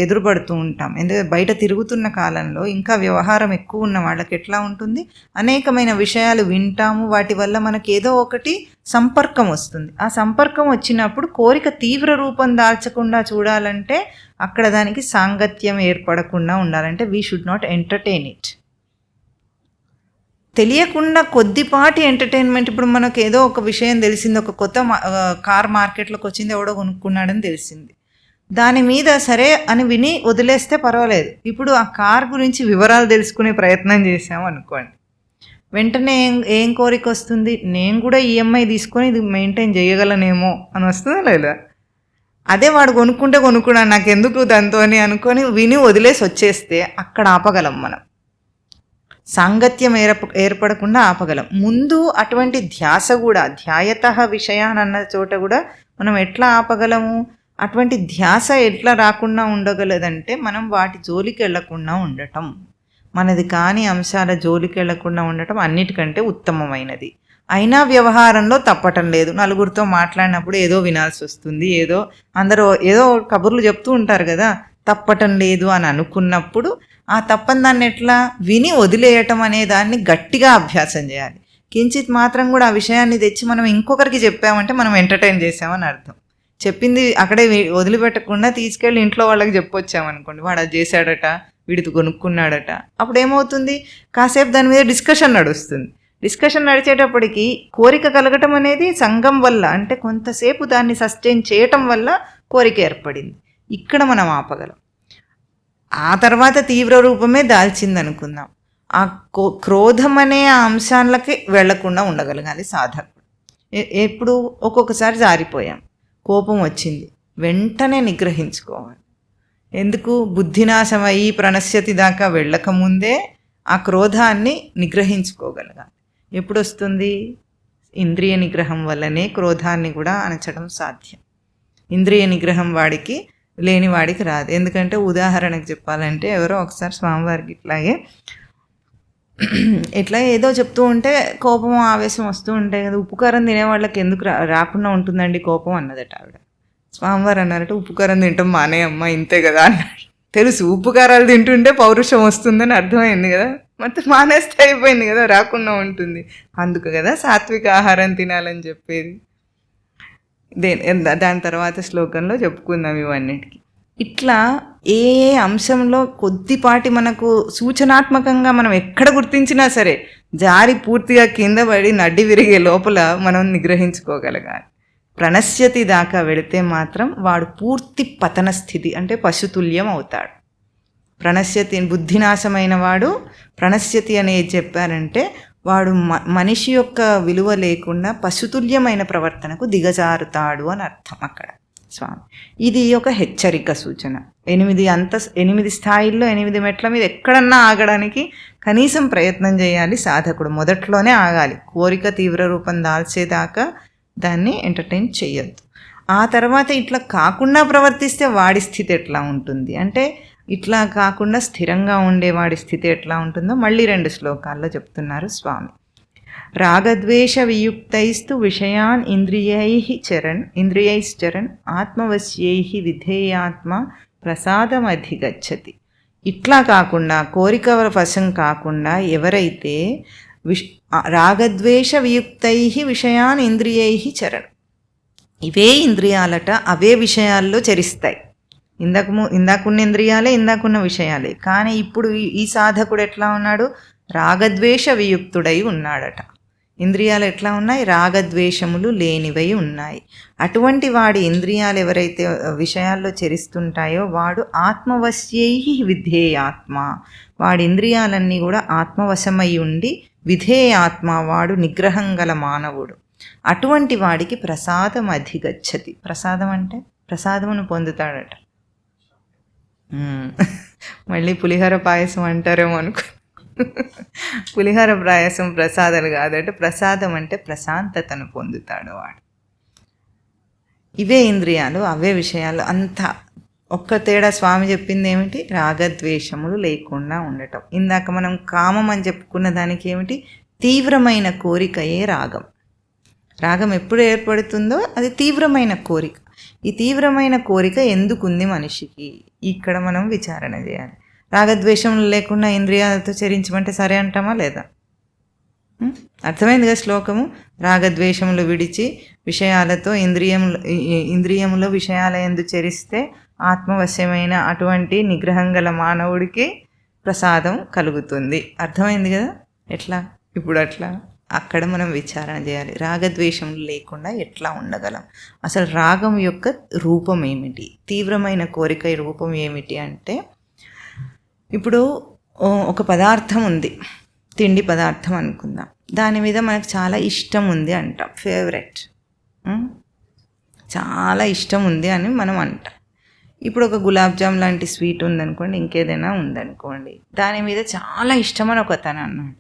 ఎదురుపడుతూ ఉంటాం. ఎందుకంటే బయట తిరుగుతున్న కాలంలో ఇంకా వ్యవహారం ఎక్కువ ఉన్న వాళ్ళకి ఎట్లా ఉంటుంది? అనేకమైన విషయాలు వింటాము, వాటి వల్ల మనకి ఏదో ఒకటి సంపర్కం వస్తుంది. ఆ సంపర్కం వచ్చినప్పుడు కోరిక తీవ్ర రూపం దాల్చకుండా చూడాలంటే అక్కడ దానికి సాంగత్యం ఏర్పడకుండా ఉండాలంటే we should not entertain it. తెలియకుండా కొద్దిపాటి ఎంటర్టైన్మెంట్. ఇప్పుడు మనకు ఏదో ఒక విషయం తెలిసింది, ఒక కొత్త కార్ మార్కెట్లోకి వచ్చింది, ఎవడో కొనుక్కున్నాడని తెలిసింది. దాని మీద సరే అని విని వదిలేస్తే పర్వాలేదు. ఇప్పుడు ఆ కార్ గురించి వివరాలు తెలుసుకునే ప్రయత్నం చేసాము అనుకోండి, వెంటనే ఏం కోరిక వస్తుంది? నేను కూడా ఈఎంఐ తీసుకొని ఇది మెయింటైన్ చేయగలనేమో అని వస్తుందా లేదా? అదే వాడు కొనుక్కున్నాను నాకెందుకు దాంతో అని అనుకొని విని వదిలేసి వచ్చేస్తే అక్కడ ఆపగలం మనం. సాంగత్యం ఏర్పడకుండా ఆపగలం. ముందు అటువంటి ధ్యాస కూడా, ధ్యాయత విషయాన్ అన్న చోట కూడా మనం ఎట్లా ఆపగలము? అటువంటి ధ్యాస ఎట్లా రాకుండా ఉండగలదంటే మనం వాటి జోలికి వెళ్లకుండా ఉండటం, మనది కాని అంశాల జోలికి వెళ్లకుండా ఉండటం అన్నిటికంటే ఉత్తమమైనది. అయినా వ్యవహారంలో తప్పటం లేదు. నలుగురితో మాట్లాడినప్పుడు ఏదో వినాల్సి వస్తుంది, అందరూ ఏదో కబుర్లు చెప్తూ ఉంటారు కదా, తప్పటం లేదు అని అనుకున్నప్పుడు ఆ తప్పని దాన్ని ఎట్లా విని వదిలేయటం అనే దాన్ని గట్టిగా అభ్యాసం చేయాలి. కించిత్ మాత్రం కూడా ఆ విషయాన్ని తెచ్చి మనం ఇంకొకరికి చెప్పామంటే మనం ఎంటర్టైన్ చేసామని అర్థం. చెప్పింది అక్కడే వదిలిపెట్టకుండా తీసుకెళ్ళి ఇంట్లో వాళ్ళకి చెప్పొచ్చామనుకోండి, వాడు అది చేశాడట, వీడితో కొనుక్కున్నాడట, అప్పుడు ఏమవుతుంది? కాసేపు దాని మీద డిస్కషన్ నడుస్తుంది. డిస్కషన్ నడిచేటప్పటికి కోరిక కలగటం అనేది సంఘం వల్ల, అంటే కొంతసేపు దాన్ని సస్టైన్ చేయటం వల్ల కోరిక ఏర్పడింది. ఇక్కడ మనం ఆపగలం. ఆ తర్వాత తీవ్ర రూపమే దాల్చిందనుకుందాం. ఆ క్రోధం అనే ఆ అంశాలకి వెళ్లకుండా ఉండగలగాలి సాధకుడు. ఎప్పుడు ఒక్కొక్కసారి జారిపోయాం, కోపం వచ్చింది, వెంటనే నిగ్రహించుకోవాలి. ఎందుకు? బుద్ధినాశమయ్యి ప్రణశ్యతి దాకా వెళ్ళకముందే ఆ క్రోధాన్ని నిగ్రహించుకోగలగాలి. ఎప్పుడు వస్తుంది? ఇంద్రియ నిగ్రహం వల్లనే క్రోధాన్ని కూడా అణచడం సాధ్యం. ఇంద్రియ నిగ్రహం వాడికి లేని వాడికి రాదు. ఎందుకంటే ఉదాహరణకు చెప్పాలంటే ఎవరో ఒకసారి స్వామివారికి ఇట్లా ఏదో చెప్తూ ఉంటే కోపం ఆవేశం వస్తూ ఉంటాయి కదా, ఉప్పు కారం తినేవాళ్ళకి ఎందుకు రాకుండా ఉంటుందండి కోపం అన్నదట ఆవిడ. స్వామివారు అన్నారట, ఉప్పు కారం తింటాం మానేయమ్మ, ఇంతే కదా అన్నాడు. తెలుసు ఉప్పు కారాలు తింటుంటే పౌరుషం వస్తుందని అర్థమైంది కదా, మొత్తం మానేస్తే అయిపోయింది కదా, రాకుండా ఉంటుంది. అందుకు కదా సాత్విక ఆహారం తినాలని చెప్పేది. దాని తర్వాత శ్లోకంలో చెప్పుకుందాం ఇవన్నిటికీ. ఇట్లా ఏ అంశంలో కొద్దిపాటి మనకు సూచనాత్మకంగా మనం ఎక్కడ గుర్తించినా సరే జారి పూర్తిగా కింద పడి నడ్డి విరిగే లోపల మనం నిగ్రహించుకోగలగాలి. ప్రణశ్యతి దాకా వెళితే మాత్రం వాడు పూర్తి పతన స్థితి, అంటే పశుతుల్యం అవుతాడు. ప్రణశ్యతి, బుద్ధినాశమైన వాడు ప్రణశ్యతి అనేది చెప్పారంటే వాడు మనిషి యొక్క విలువ లేకుండా పశుతుల్యమైన ప్రవర్తనకు దిగజారుతాడు అని అర్థం అక్కడ స్వామి. ఇది ఒక హెచ్చరిక సూచన. 8 స్థాయిల్లో 8 మెట్ల మీద ఎక్కడన్నా ఆగడానికి కనీసం ప్రయత్నం చేయాలి సాధకుడు. మొదట్లోనే ఆగాలి. కోరిక తీవ్ర రూపం దాల్చేదాకా దాన్ని ఎంటర్టైన్ చేయొద్దు. ఆ తర్వాత ఇట్లా కాకుండా ప్రవర్తిస్తే వాడి స్థితి ఎట్లా ఉంటుంది అంటే, ఇట్లా కాకుండా స్థిరంగా ఉండేవాడి స్థితి ఎట్లా ఉంటుందో మళ్ళీ 2 శ్లోకాల్లో చెప్తున్నారు స్వామి. రాగద్వేష వియుక్తైస్తు విషయాన్ ఇంద్రియైశ్చరన్ ఆత్మవశ్యై విధేయాత్మ ప్రసాదమధిగచ్చతి. ఇట్లా కాకుండా, కోరిక వశం కాకుండా ఎవరైతే రాగద్వేష వియుక్తై విషయాన్ ఇంద్రియై చరణ్, ఇవే ఇంద్రియాలట, అవే విషయాల్లో చరిస్తాయి. ఇందాకున్న ఇంద్రియాలే, ఇందాకున్న విషయాలే. కానీ ఇప్పుడు ఈ సాధకుడు ఎట్లా ఉన్నాడు? రాగద్వేష వియుక్తుడై ఉన్నాడట. ఇంద్రియాలు ఎట్లా ఉన్నాయి? రాగద్వేషములు లేనివై ఉన్నాయి. అటువంటి వాడి ఇంద్రియాలు ఎవరైతే విషయాల్లో చరిస్తుంటాయో వాడు ఆత్మవశ్యై విధేయాత్మ, వాడి ఇంద్రియాలన్నీ కూడా ఆత్మవశమై ఉండి విధేయాత్మ, వాడు నిగ్రహం గల మానవుడు. అటువంటి వాడికి ప్రసాదం అధిగచ్చతి. ప్రసాదం అంటే ప్రసాదమును పొందుతాడట. మళ్ళీ పులిహోర పాయసం అంటారేమో అనుకో. పులిహోర పాయసం ప్రసాదాలు కాదట. ప్రసాదం అంటే ప్రశాంతతను పొందుతాడు వాడు. ఇవే ఇంద్రియాలు, అవే విషయాలు. అంతా ఒక్క తేడా స్వామి చెప్పింది ఏమిటి? రాగద్వేషములు లేకుండా ఉండటం. ఇందాక మనం కామం అని చెప్పుకున్న దానికి ఏమిటి? తీవ్రమైన కోరికయే రాగం. రాగం ఎప్పుడు ఏర్పడుతుందో అది తీవ్రమైన కోరిక. ఈ తీవ్రమైన కోరిక ఎందుకుంది మనిషికి? ఇక్కడ మనం విచారణ చేయాలి. రాగద్వేషములు లేకుండా ఇంద్రియాలతో చరించమంటే సరే అంటామా లేదా? అర్థమైంది కదా శ్లోకము. రాగద్వేషములు విడిచి విషయాలతో ఇంద్రియములో విషయాల యందు చరిస్తే ఆత్మవశ్యమైన అటువంటి నిగ్రహం గల మానవుడికి ప్రసాదం కలుగుతుంది. అర్థమైంది కదా ఎట్లా? ఇప్పుడు అట్లా అక్కడ మనం విచారణ చేయాలి. రాగద్వేషములు లేకుండా ఎట్లా ఉండగలం? అసలు రాగం యొక్క రూపం ఏమిటి? తీవ్రమైన కోరిక రూపం ఏమిటి అంటే, ఇప్పుడు ఒక పదార్థం ఉంది, తిండి పదార్థం అనుకుందాం. దాని మీద మనకు చాలా ఇష్టం ఉంది అంటాం, ఫేవరెట్, చాలా ఇష్టం ఉంది అని మనం అంటాం. ఇప్పుడు ఒక గులాబ్ జామ్ లాంటి స్వీట్ ఉందనుకోండి, ఇంకేదైనా ఉందనుకోండి, దాని మీద చాలా ఇష్టం అని ఒకతను అన్నాడు.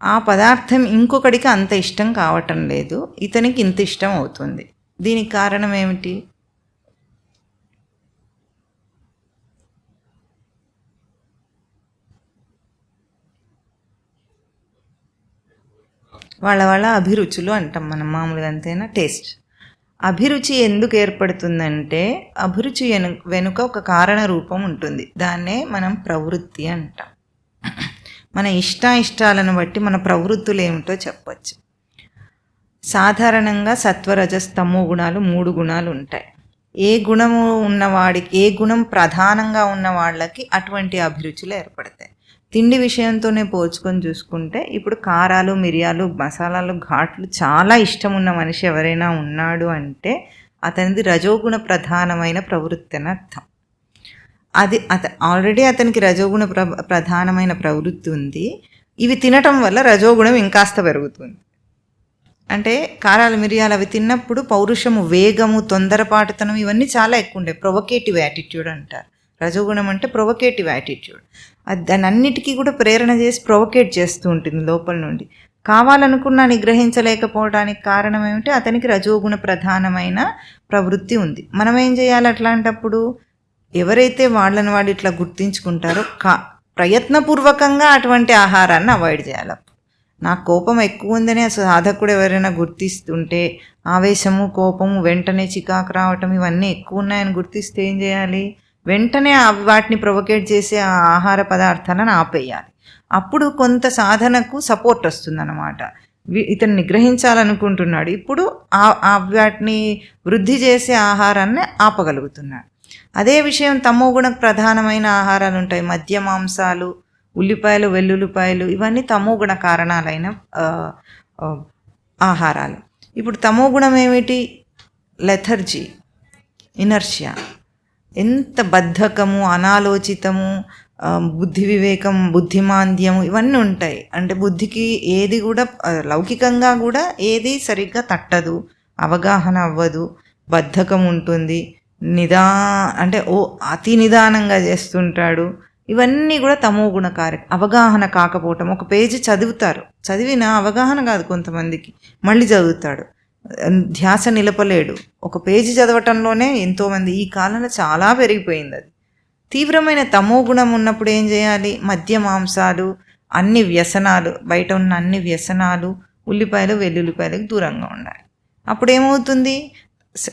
ఆ పదార్థం ఇంకొకడికి అంత ఇష్టం కావటం లేదు, ఇతనికి ఇంత ఇష్టం అవుతుంది. దీనికి కారణం ఏమిటి? వాళ్ళ అభిరుచులు అంటాం మనం మామూలుగా, అంతేనా? టేస్ట్. అభిరుచి ఎందుకు ఏర్పడుతుందంటే అభిరుచి వెనుక ఒక కారణ రూపం ఉంటుంది, దాన్నే మనం ప్రవృత్తి అంటాం. మన ఇష్టాలను బట్టి మన ప్రవృత్తులు ఏమిటో చెప్పచ్చు. సాధారణంగా సత్వరజస్తమో గుణాలు 3 గుణాలు ఉంటాయి. ఏ గుణము ఉన్నవాడికి, ఏ గుణం ప్రధానంగా ఉన్న వాళ్ళకి అటువంటి అభిరుచులు ఏర్పడతాయి. తిండి విషయంతోనే పోల్చుకొని చూసుకుంటే ఇప్పుడు కారాలు, మిరియాలు, మసాలాలు, ఘాట్లు చాలా ఇష్టం ఉన్న మనిషి ఎవరైనా ఉన్నాడు అంటే అతనిది రజోగుణ ప్రధానమైన ప్రవృత్తి అని అర్థం. అది ఆల్రెడీ అతనికి రజోగుణ ప్రధానమైన ప్రవృత్తి ఉంది. ఇవి తినటం వల్ల రజోగుణం ఇంకాస్త పెరుగుతుంది. అంటే కారాలు, మిరియాలు అవి తిన్నప్పుడు పౌరుషము, వేగము, తొందరపాటుతనం ఇవన్నీ చాలా ఎక్కువ ఉంటాయి. ప్రొవకేటివ్ యాటిట్యూడ్ అంటారు. రజోగుణం అంటే ప్రొవకేటివ్ యాటిట్యూడ్. అది దాన్ని అన్నిటికీ కూడా ప్రేరణ చేసి ప్రొవకేట్ చేస్తూ ఉంటుంది లోపల నుండి. కావాలనుకున్నా నిగ్రహించలేకపోవడానికి కారణం ఏమిటి? అతనికి రజోగుణ ప్రధానమైన ప్రవృత్తి ఉంది. మనం ఏం చేయాలి అట్లాంటప్పుడు? ఎవరైతే వాళ్ళని వాళ్ళు ఇట్లా గుర్తించుకుంటారో ప్రయత్నపూర్వకంగా అటువంటి ఆహారాన్ని అవాయిడ్ చేయాలి. నాకు కోపం ఎక్కువ ఉందనే సాధకుడు ఎవరైనా గుర్తిస్తుంటే, ఆవేశము, కోపము, వెంటనే చికాకు రావటం ఇవన్నీ ఎక్కువ ఉన్నాయని గుర్తిస్తే ఏం చేయాలి? వెంటనే వాటిని ప్రొవకేట్ చేసే ఆ ఆహార పదార్థాలను ఆపేయాలి. అప్పుడు కొంత సాధనకు సపోర్ట్ వస్తుందన్నమాట. ఇతను నిగ్రహించాలనుకుంటున్నాడు, ఇప్పుడు వాటిని వృద్ధి చేసే ఆహారాన్ని ఆపగలుగుతున్నాడు. అదే విషయం తమోగుణ ప్రధానమైన ఆహారాలు ఉంటాయి. మద్య మాంసాలు, ఉల్లిపాయలు, వెల్లుల్లిపాయలు ఇవన్నీ తమోగుణ కారణాలైన ఆహారాలు. ఇప్పుడు తమోగుణం ఏమిటి? లెథర్జీ, ఇనర్షియా, ఎంత బద్ధకము, అనాలోచితము, బుద్ధి వివేకం, బుద్ధిమాంద్యము ఇవన్నీ ఉంటాయి. అంటే బుద్ధికి ఏది కూడా లౌకికంగా కూడా ఏది సరిగ్గా తట్టదు, అవగాహన అవ్వదు, బద్ధకం ఉంటుంది, అంటే అతి నిదానంగా చేస్తుంటాడు. ఇవన్నీ కూడా తమో గుణకారక. అవగాహన కాకపోవటం, ఒక పేజీ చదువుతారు, చదివిన అవగాహన కాదు కొంతమందికి, మళ్ళీ చదువుతాడు, ధ్యాస నిలపలేడు. ఒక పేజీ చదవటంలోనే ఎంతోమంది ఈ కాలంలో చాలా పెరిగిపోయింది అది. తీవ్రమైన తమో గుణం ఉన్నప్పుడు ఏం చేయాలి? మద్య మాంసాలు, అన్ని వ్యసనాలు, బయట ఉన్న అన్ని వ్యసనాలు, ఉల్లిపాయలు, వెల్లుల్లిపాయలకు దూరంగా ఉండాలి. అప్పుడు ఏమవుతుంది?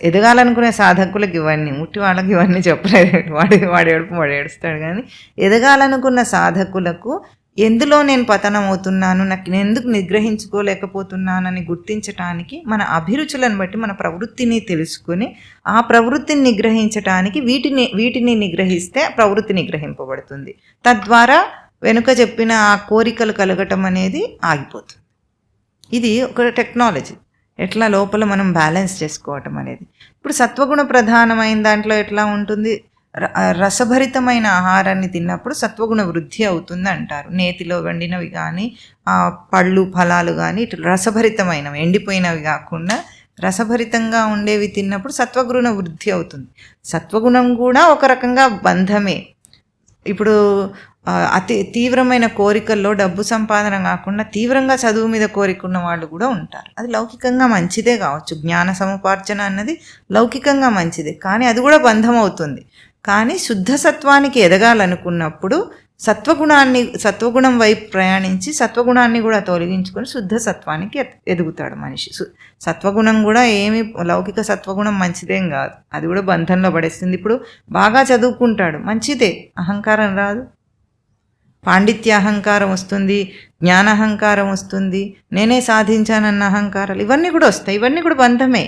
ఎదగాలనుకునే సాధకులకు ఇవన్నీ, ముట్టి వాళ్ళకి ఇవన్నీ చెప్పలేదు, వాడు ఏడుస్తాడు. కానీ ఎదగాలనుకున్న సాధకులకు ఎందులో నేను పతనం అవుతున్నాను, నేను ఎందుకు నిగ్రహించుకోలేకపోతున్నానని గుర్తించటానికి మన అభిరుచులను బట్టి మన ప్రవృత్తిని తెలుసుకొని ఆ ప్రవృత్తిని నిగ్రహించటానికి వీటిని నిగ్రహిస్తే ప్రవృత్తి నిగ్రహింపబడుతుంది. తద్వారా వెనుక చెప్పిన ఆ కోరికలు కలగటం అనేది ఆగిపోతుంది. ఇది ఒక టెక్నాలజీ, ఎట్లా లోపల మనం బ్యాలెన్స్ చేసుకోవటం అనేది. ఇప్పుడు సత్వగుణ ప్రధానమైన దాంట్లో ఎట్లా ఉంటుంది? రసభరితమైన ఆహారాన్ని తిన్నప్పుడు సత్వగుణ వృద్ధి అవుతుంది అంటారు. నేతిలో వండినవి కానీ, పళ్ళు, ఫలాలు కానీ ఇట్లా రసభరితమైనవి, ఎండిపోయినవి కాకుండా రసభరితంగా ఉండేవి తిన్నప్పుడు సత్వగుణ వృద్ధి అవుతుంది. సత్వగుణం కూడా ఒక రకంగా బంధమే. ఇప్పుడు అతి తీవ్రమైన కోరికల్లో డబ్బు సంపాదన కాకుండా తీవ్రంగా చదువు మీద కోరిక ఉన్న వాళ్ళు కూడా ఉంటారు. అది లౌకికంగా మంచిదే కావచ్చు, జ్ఞాన సముపార్జన అన్నది లౌకికంగా మంచిదే, కానీ అది కూడా బంధం అవుతుంది. కానీ శుద్ధ సత్వానికి ఎదగాలనుకున్నప్పుడు సత్వగుణం వైపు ప్రయాణించి సత్వగుణాన్ని కూడా తొలగించుకొని శుద్ధ సత్వానికి ఎదుగుతాడు మనిషి. సత్వగుణం కూడా ఏమి లౌకిక సత్వగుణం మంచిదేం కాదు, అది కూడా బంధంలో పడేస్తుంది. ఇప్పుడు బాగా చదువుకుంటాడు, మంచిదే, అహంకారం రాదు, పాండిత్య అహంకారం వస్తుంది, జ్ఞానాహంకారం వస్తుంది, నేనే సాధించానన్న అహంకారాలు ఇవన్నీ కూడా వస్తాయి. ఇవన్నీ కూడా బంధమే.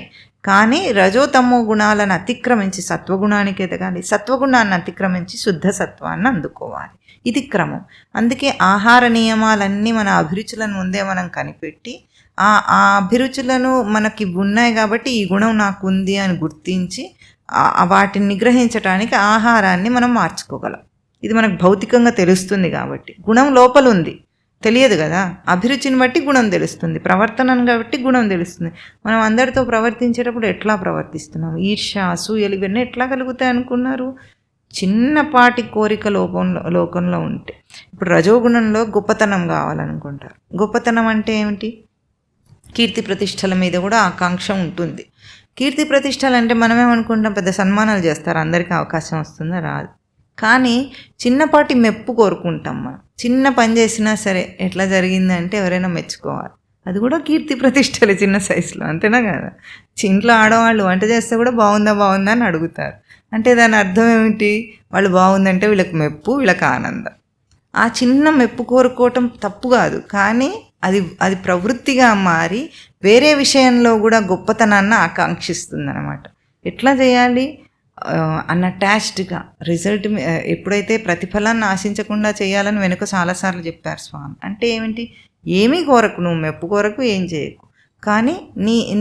కానీ రజోతమో గుణాలను అతిక్రమించి సత్వగుణానికి ఎదగాలి, సత్వగుణాన్ని అతిక్రమించి శుద్ధ సత్వాన్ని అందుకోవాలి. ఇది క్రమం. అందుకే ఆహార నియమాలన్నీ మన అభిరుచులను ముందే మనం కనిపెట్టి ఆ అభిరుచులను మనకి ఉన్నాయి కాబట్టి ఈ గుణం నాకు ఉంది అని గుర్తించి వాటిని నిగ్రహించడానికి ఆహారాన్ని మనం మార్చుకోగలం. ఇది మనకు భౌతికంగా తెలుస్తుంది కాబట్టి. గుణం లోపల ఉంది, తెలియదు కదా. అభిరుచిని బట్టి గుణం తెలుస్తుంది, ప్రవర్తనను బట్టి గుణం తెలుస్తుంది. మనం అందరితో ప్రవర్తించేటప్పుడు ఎట్లా ప్రవర్తిస్తున్నాం, ఈర్ష్య అసూయలు ఇవన్నీ ఎట్లా కలుగుతాయి అనుకున్నారు? చిన్నపాటి కోరిక లోకంలో ఉంటే. ఇప్పుడు రజోగుణంలో గొప్పతనం కావాలనుకుంటారు. గొప్పతనం అంటే ఏమిటి? కీర్తి ప్రతిష్టల మీద కూడా ఆకాంక్ష ఉంటుంది. కీర్తి ప్రతిష్టలు అంటే మనమేమనుకుంటాం, పెద్ద సన్మానాలు చేస్తారు, అందరికీ అవకాశం వస్తుందా? రాదు. కానీ చిన్నపాటి మెప్పు కోరుకుంటాం మనం. చిన్న పని చేసినా సరే ఎట్లా జరిగిందంటే ఎవరైనా మెచ్చుకోవాలి. అది కూడా కీర్తి ప్రతిష్టలే చిన్న సైజులో, అంతేనా కదా? ఇంట్లో ఆడవాళ్ళు వంట చేస్తే కూడా బాగుందా బాగుందా అని అడుగుతారు. అంటే దాని అర్థం ఏమిటి? వాళ్ళు బాగుందంటే వీళ్ళకి మెప్పు, వీళ్ళకి ఆనందం. ఆ చిన్న మెప్పు కోరుకోవటం తప్పు కాదు, కానీ అది ప్రవృత్తిగా మారి వేరే విషయంలో కూడా గొప్పతనాన్ని ఆకాంక్షిస్తుంది అన్నమాట. ఎట్లా చేయాలి? అన్అటాచ్డ్గా రిజల్ట్ ఎప్పుడైతే ప్రతిఫలాన్ని ఆశించకుండా చేయాలని వెనుక చాలాసార్లు చెప్పారు స్వామి. అంటే ఏమిటి? ఏమీ కోరకు, నువ్వు మెప్పు కోరకు, ఏం చేయకు, కానీ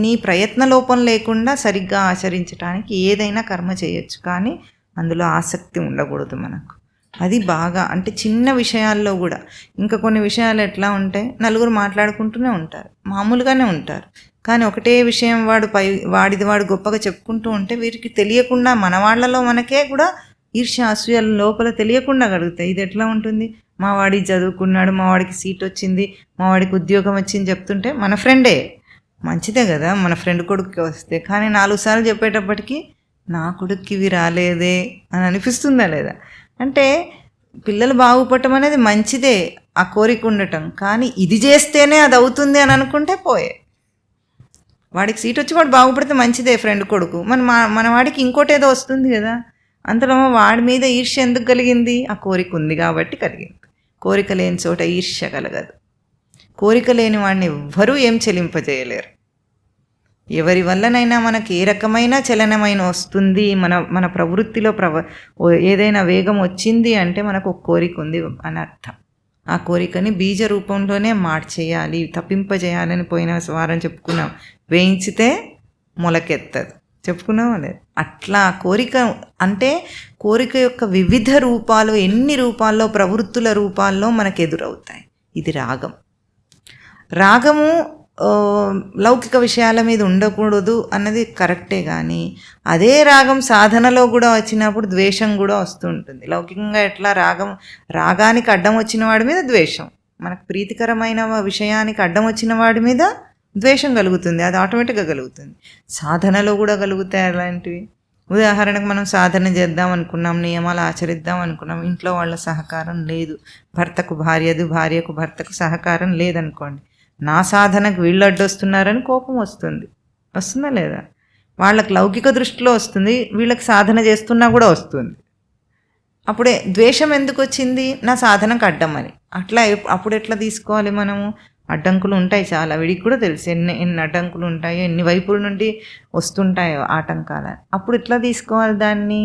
నీ ప్రయత్న లోపం లేకుండా సరిగ్గా ఆచరించడానికి ఏదైనా కర్మ చేయొచ్చు, కానీ అందులో ఆసక్తి ఉండకూడదు మనకు. అది బాగా, అంటే చిన్న విషయాల్లో కూడా. ఇంకా కొన్ని విషయాలు ఎట్లా ఉంటాయి, నలుగురు మాట్లాడుకుంటూనే ఉంటారు, మామూలుగానే ఉంటారు, కానీ ఒకటే విషయం వాడిది వాడు గొప్పగా చెప్పుకుంటూ ఉంటే వీరికి తెలియకుండా మన వాళ్ళలో మనకే కూడా ఈర్ష్య అసూయల లోపల తెలియకుండా కలుగుతాయి. ఇది ఎట్లా ఉంటుంది? మా వాడి చదువుకున్నాడు, మా వాడికి సీట్ వచ్చింది, మా వాడికి ఉద్యోగం వచ్చింది చెప్తుంటే మన ఫ్రెండే, మంచిదే కదా మన ఫ్రెండ్ కొడుకుకి వస్తే, కానీ 4 సార్లు చెప్పేటప్పటికి నా కొడుక్కి ఇవి రాలేదే అని అనిపిస్తుందా లేదా? అంటే పిల్లలు బాగుపడటం అనేది మంచిదే, ఆ కోరిక ఉండటం, కానీ ఇది చేస్తేనే అది అవుతుంది అని అనుకుంటే పోయే. వాడికి సీట్ వచ్చి వాడు బాగుపడితే మంచిదే ఫ్రెండ్ కొడుకు, మన వాడికి ఇంకోటి ఏదో వస్తుంది కదా. అంతలో వాడి మీద ఈర్ష్య ఎందుకు కలిగింది? ఆ కోరిక ఉంది కాబట్టి కలిగింది. కోరిక లేని చోట ఈర్ష్య కలగదు. కోరిక లేని వాడిని ఎవ్వరూ ఏం చెలింపజేయలేరు. ఎవరి వల్లనైనా మనకి ఏ రకమైన చలనమైన వస్తుంది, మన ప్రవృత్తిలో ఏదైనా వేగం వచ్చింది అంటే మనకు ఒక కోరిక ఉంది అని అర్థం. ఆ కోరికని బీజ రూపంలోనే మార్చేయాలి, తప్పింపజేయాలని పోయిన వారం చెప్పుకున్నాం. వేయించితే మొలకెత్తదు, చెప్పుకున్నామా లేదు? అట్లా కోరిక అంటే కోరిక యొక్క వివిధ రూపాలు, ఎన్ని రూపాల్లో, ప్రవృత్తుల రూపాల్లో మనకు ఎదురవుతాయి. ఇది రాగం. రాగము లౌకిక విషయాల మీద ఉండకూడదు అన్నది కరెక్టే, కానీ అదే రాగం సాధనలో కూడా వచ్చినప్పుడు ద్వేషం కూడా వస్తూ ఉంటుంది. లౌకికంగా ఎట్లా రాగానికి అడ్డం వచ్చిన వాడి మీద ద్వేషం, మనకు ప్రీతికరమైన విషయానికి అడ్డం వచ్చిన వాడి మీద ద్వేషం కలుగుతుంది, అది ఆటోమేటిక్గా కలుగుతుంది. సాధనలో కూడా కలుగుతాయి అలాంటివి. ఉదాహరణకు మనం సాధన చేద్దాం అనుకున్నాం, నియమాలు ఆచరిద్దాం అనుకున్నాం, ఇంట్లో వాళ్ళ సహకారం లేదు, భర్తకు భార్యకు భర్తకు సహకారం లేదనుకోండి, నా సాధనకు వీళ్ళు అడ్డొస్తున్నారని కోపం వస్తుందా లేదా? వాళ్ళకి లౌకిక దృష్టిలో వస్తుంది, వీళ్ళకి సాధన చేస్తున్నా కూడా వస్తుంది. అప్పుడే ద్వేషం ఎందుకు వచ్చింది? నా సాధనకు అడ్డమని. అప్పుడు ఎట్లా తీసుకోవాలి మనము? అడ్డంకులు ఉంటాయి చాలా, వీడికి కూడా తెలుసు ఎన్ని అడ్డంకులు ఉంటాయో, ఎన్ని వైపుల నుండి వస్తుంటాయో ఆటంకాలు. అప్పుడు ఎట్లా తీసుకోవాలి దాన్ని?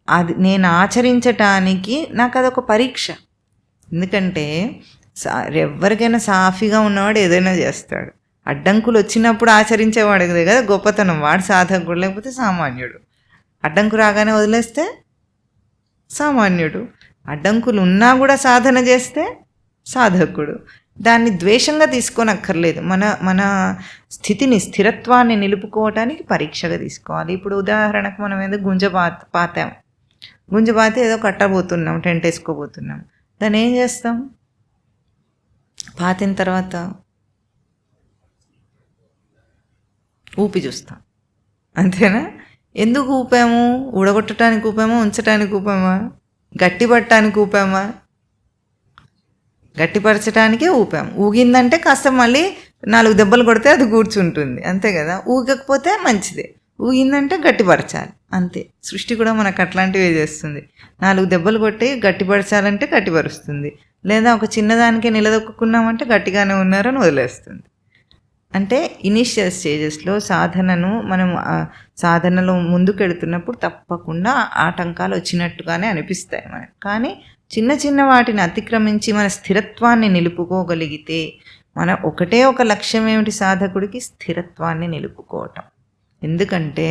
అది నేను ఆచరించటానికి నాకు అదొక పరీక్ష. ఎందుకంటే ఎవరికైనా సాఫీగా ఉన్నవాడు ఏదైనా చేస్తాడు, అడ్డంకులు వచ్చినప్పుడు ఆచరించేవాడు కదా గొప్పతనం. వాడు సాధకుడు, లేకపోతే సామాన్యుడు. అడ్డంకు రాగానే వదిలేస్తే సామాన్యుడు, అడ్డంకులు ఉన్నా కూడా సాధన చేస్తే సాధకుడు. దాన్ని ద్వేషంగా తీసుకోనక్కర్లేదు, మన స్థిరత్వాన్ని నిలుపుకోవటానికి పరీక్షగా తీసుకోవాలి. ఇప్పుడు ఉదాహరణకు మనం ఏదో గుంజపాతి ఏదో కట్టబోతున్నాం, టెంట్ వేసుకోబోతున్నాం, దాన్ని ఏం చేస్తాం? పాతిన తర్వాత ఊపి చూస్తాం, అంతేనా? ఎందుకు ఊపాము? ఊడగొట్టడానికి ఊపామా, ఉంచడానికి ఊపామా, గట్టిపట్టడానికి ఊపామా? గట్టిపరచడానికే ఊపాము. ఊగిందంటే కాస్త మళ్ళీ 4 దెబ్బలు కొడితే అది కూర్చుంటుంది, అంతే కదా. ఊగకపోతే మంచిదే, ఊగిందంటే గట్టిపరచాలి, అంతే. సృష్టి కూడా మనకు అట్లాంటివే చేస్తుంది. 4 దెబ్బలు కొట్టి గట్టిపరచాలంటే గట్టిపరుస్తుంది, లేదా ఒక చిన్నదానికే నిలదొక్కున్నామంటే గట్టిగానే ఉన్నారని వదిలేస్తుంది. అంటే ఇనీషియల్ స్టేజెస్లో మనం సాధనలో ముందుకెడుతున్నప్పుడు తప్పకుండా ఆటంకాలు వచ్చినట్టుగానే అనిపిస్తాయి మనకు, కానీ చిన్న చిన్న వాటిని అతిక్రమించి మన స్థిరత్వాన్ని నిలుపుకోగలిగితే, ఒకటే ఒక లక్ష్యం ఏమిటి సాధకుడికి? స్థిరత్వాన్ని నిలుపుకోవటం. ఎందుకంటే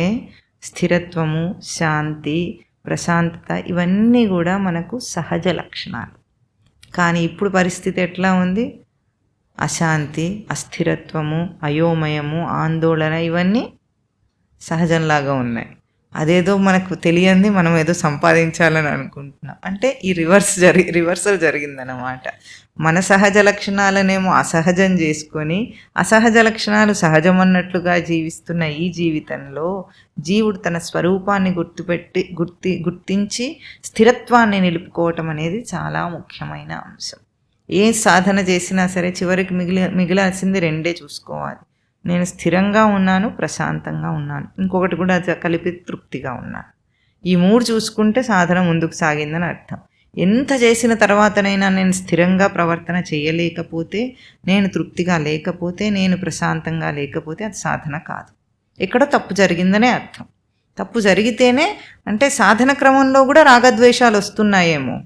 స్థిరత్వము, శాంతి, ప్రశాంతత ఇవన్నీ కూడా మనకు సహజ లక్షణాలు. కానీ ఇప్పుడు పరిస్థితి ఎట్లా ఉంది? అశాంతి, అస్థిరత్వము, అయోమయము, ఆందోళన ఇవన్నీ సహజంలాగా ఉన్నాయి. అదేదో మనకు తెలియంది మనం ఏదో సంపాదించాలని అనుకుంటున్నాం. అంటే ఈ రివర్సల్ జరిగిందన్నమాట. మన సహజ లక్షణాలనేమో అసహజం చేసుకొని అసహజ లక్షణాలు సహజమన్నట్లుగా జీవిస్తున్న ఈ జీవితంలో జీవుడు తన స్వరూపాన్ని గుర్తించి స్థిరత్వాన్ని నిలుపుకోవటం అనేది చాలా ముఖ్యమైన అంశం. ఏ సాధన చేసినా సరే చివరికి మిగిలాల్సింది రెండే చూసుకోవాలి. నేను స్థిరంగా ఉన్నాను, ప్రశాంతంగా ఉన్నాను, ఇంకొకటి కూడా కలిపి తృప్తిగా ఉన్నాను. ఈ 3 చూసుకుంటే సాధన ముందుకు సాగిందని అర్థం. ఎంత చేసిన తర్వాతనైనా నేను స్థిరంగా ప్రవర్తన చేయలేకపోతే, నేను తృప్తిగా లేకపోతే, నేను ప్రశాంతంగా లేకపోతే అది సాధన కాదు. ఎక్కడో తప్పు జరిగిందనే అర్థం. తప్పు జరిగితేనే అంటే సాధన క్రమంలో కూడా రాగద్వేషాలు వస్తున్నాయేమో.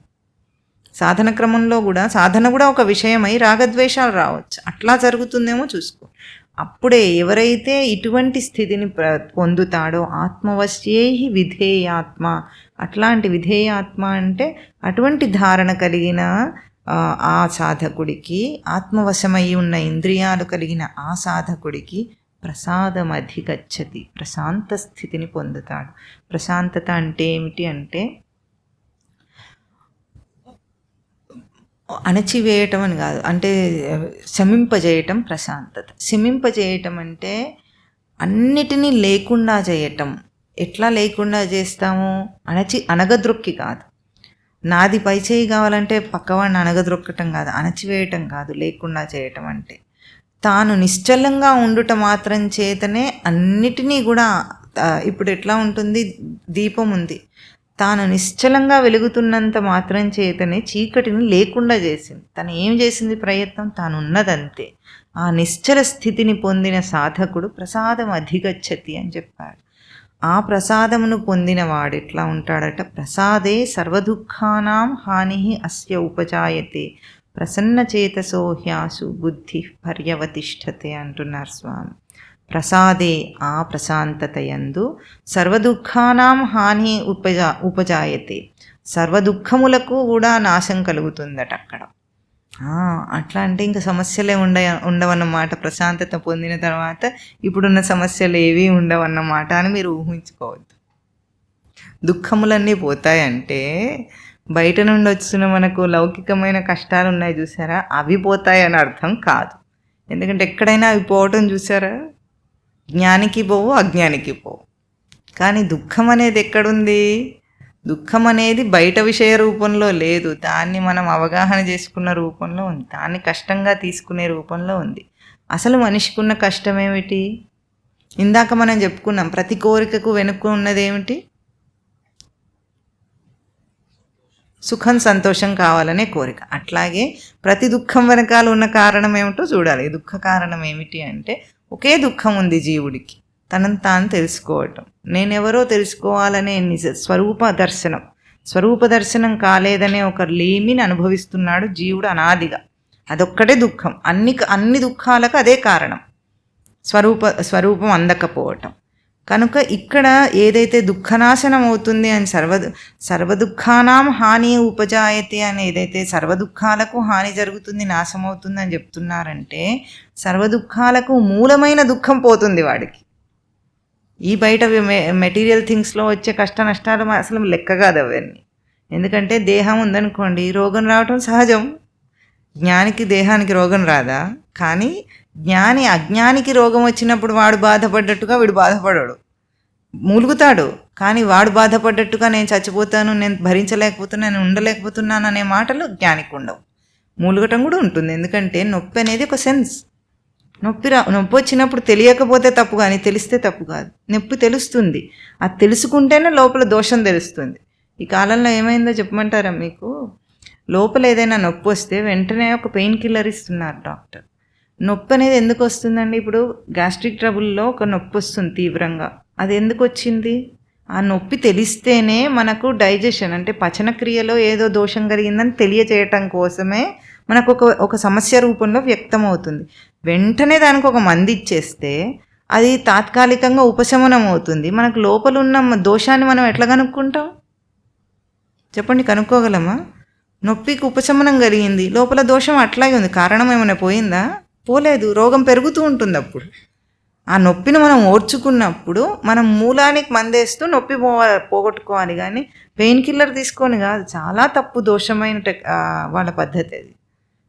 సాధన క్రమంలో కూడా సాధన కూడా ఒక విషయమై రాగద్వేషాలు రావచ్చు. అట్లా జరుగుతుందేమో చూసుకో. అప్పుడే ఎవరైతే ఇటువంటి స్థితిని పొందుతాడో ఆత్మవశ్యేహి విధేయాత్మ. అట్లాంటి విధేయాత్మ అంటే అటువంటి ధారణ కలిగిన ఆ సాధకుడికి, ఆత్మవశమై ఉన్న ఇంద్రియాలు కలిగిన ఆ సాధకుడికి ప్రసాదం అధిగచ్చతి, ప్రశాంత స్థితిని పొందుతాడు. ప్రశాంతత అంటే ఏమిటి అంటే అణచివేయటం అని కాదు, అంటే శమింపజేయటం ప్రశాంతత. శమింపజేయటం అంటే అన్నిటినీ లేకుండా చేయటం. ఎట్లా లేకుండా చేస్తాము? అనగద్రొక్కి కాదు. నాది పైచేయి కావాలంటే పక్కవాడిని అనగద్రొక్కటం కాదు, అణచివేయటం కాదు లేకుండా చేయటం అంటే. తాను నిశ్చలంగా ఉండుట మాత్రం చేతనే అన్నిటినీ కూడా, ఇప్పుడు ఎట్లా ఉంటుంది, దీపం ఉంది, తాను నిశ్చలంగా వెలుగుతున్నంత మాత్రం చేతనే చీకటిని లేకుండా చేసింది. తను ఏం చేసింది ప్రయత్నం? తాను ఉన్నదంతే. ఆ నిశ్చల స్థితిని పొందిన సాధకుడు ప్రసాదం అధిగచ్చతి అని చెప్పాడు. ఆ ప్రసాదమును పొందిన వాడు ఎట్లా ఉంటాడట? ప్రసాదే సర్వదుఃఖానాం హాని అస్య ఉపజాయతే ప్రసన్నచేతసో హ్యాసు బుద్ధి పర్యవతిష్ఠతే అంటున్నారు స్వామి. ప్రసాదే, ఆ ప్రశాంతతయందు సర్వదుఃఖానాం హాని ఉపజాయతే, సర్వదుఃఖములకు కూడా నాశం కలుగుతుందట అక్కడ. అట్లా అంటే ఇంకా సమస్యలే ఉండవన్నమాట. ప్రశాంతత పొందిన తర్వాత ఇప్పుడున్న సమస్యలు ఏవీ ఉండవన్నమాట అని మీరు ఊహించుకోవద్దు. దుఃఖములన్నీ పోతాయంటే బయట నుండి వచ్చిన మనకు లౌకికమైన కష్టాలు ఉన్నాయి చూసారా, అవి పోతాయని అర్థం కాదు. ఎందుకంటే ఎక్కడైనా అవి పోవటం చూసారా, జ్ఞానికి పోవు, అజ్ఞానికి పోవు. కానీ దుఃఖం అనేది ఎక్కడుంది? దుఃఖం అనేది బయట విషయ రూపంలో లేదు, దాన్ని మనం అవగాహన చేసుకున్న రూపంలో ఉంది, దాన్ని కష్టంగా తీసుకునే రూపంలో ఉంది. అసలు మనిషికి ఉన్న కష్టం ఏమిటి? ఇందాక మనం చెప్పుకున్నాం, ప్రతి కోరికకు వెనుక ఉన్నది ఏమిటి? సుఖం, సంతోషం కావాలనే కోరిక. అట్లాగే ప్రతి దుఃఖం వెనకాల ఉన్న కారణం ఏమిటో చూడాలి. దుఃఖ కారణం ఏమిటి అంటే ఒకే దుఃఖం ఉంది జీవుడికి, తనను తాను తెలుసుకోవటం. నేనెవరో తెలుసుకోవాలనే స్వరూప దర్శనం కాలేదనే ఒక లేమిని అనుభవిస్తున్నాడు జీవుడు అనాదిగా. అదొక్కటే దుఃఖం. అన్ని దుఃఖాలకు అదే కారణం, స్వరూపం అందకపోవటం. కనుక ఇక్కడ ఏదైతే దుఃఖనాశనం అవుతుంది అని సర్వదుఃఖానాం హాని ఉపజాయతే అని ఏదైతే సర్వదుఃఖాలకు హాని జరుగుతుంది, నాశనం అవుతుంది అని చెప్తున్నారంటే సర్వదుఃఖాలకు మూలమైన దుఃఖం పోతుంది వాడికి. ఈ బయట మెటీరియల్ థింగ్స్లో వచ్చే కష్ట నష్టాలు అసలు లెక్క కాదు అవన్నీ. ఎందుకంటే దేహం ఉందనుకోండి, రోగం రావటం సహజం. జ్ఞానికి దేహానికి రోగం రాదా? కానీ జ్ఞాని అజ్ఞానికి రోగం వచ్చినప్పుడు వాడు బాధపడ్డట్టుగా వీడు బాధపడాడు, మూలుగుతాడు. కానీ వాడు బాధపడ్డట్టుగా నేను చచ్చిపోతాను, నేను భరించలేకపోతున్నాను, నేను ఉండలేకపోతున్నాను అనే మాటలు జ్ఞానికి ఉండవు. మూలుగటం కూడా ఉంటుంది. ఎందుకంటే నొప్పి అనేది ఒక సెన్స్. నొప్పి వచ్చినప్పుడు తెలియకపోతే తప్పు, కానీ తెలిస్తే తప్పు కాదు. నొప్పి తెలుస్తుంది, అది తెలుసుకుంటేనే లోపల దోషం తెలుస్తుంది. ఈ కాలంలో ఏమైందో చెప్పమంటారా మీకు? లోపల ఏదైనా నొప్పి వస్తే వెంటనే ఒక పెయిన్ కిల్లర్ ఇస్తున్నారు డాక్టర్. నొప్పి అనేది ఎందుకు వస్తుందండి? ఇప్పుడు గ్యాస్ట్రిక్ ట్రబుల్లో ఒక నొప్పి వస్తుంది తీవ్రంగా. అది ఎందుకు వచ్చింది? ఆ నొప్పి తెలిస్తేనే మనకు డైజెషన్ అంటే పచనక్రియలో ఏదో దోషం కలిగిందని తెలియచేయటం కోసమే మనకు ఒక సమస్య రూపంలో వ్యక్తం అవుతుంది. వెంటనే దానికి ఒక మందు ఇచ్చేస్తే అది తాత్కాలికంగా ఉపశమనం అవుతుంది. మనకు లోపల ఉన్న దోషాన్ని మనం ఎట్లా కనుక్కుంటాం చెప్పండి? కనుక్కోగలమా? నొప్పికి ఉపశమనం కలిగింది, లోపల దోషం అట్లాగే ఉంది. కారణం ఏమైనా పోయిందా? పోలేదు. రోగం పెరుగుతూ ఉంటుంది. అప్పుడు ఆ నొప్పిని మనం ఓర్చుకున్నప్పుడు మనం మూలానికి మందేస్తూ నొప్పి పోగొట్టుకోవాలి, కానీ పెయిన్ కిల్లర్ తీసుకొని కాదు. చాలా తప్పు, దోషమైన వాళ్ళ పద్ధతి అది.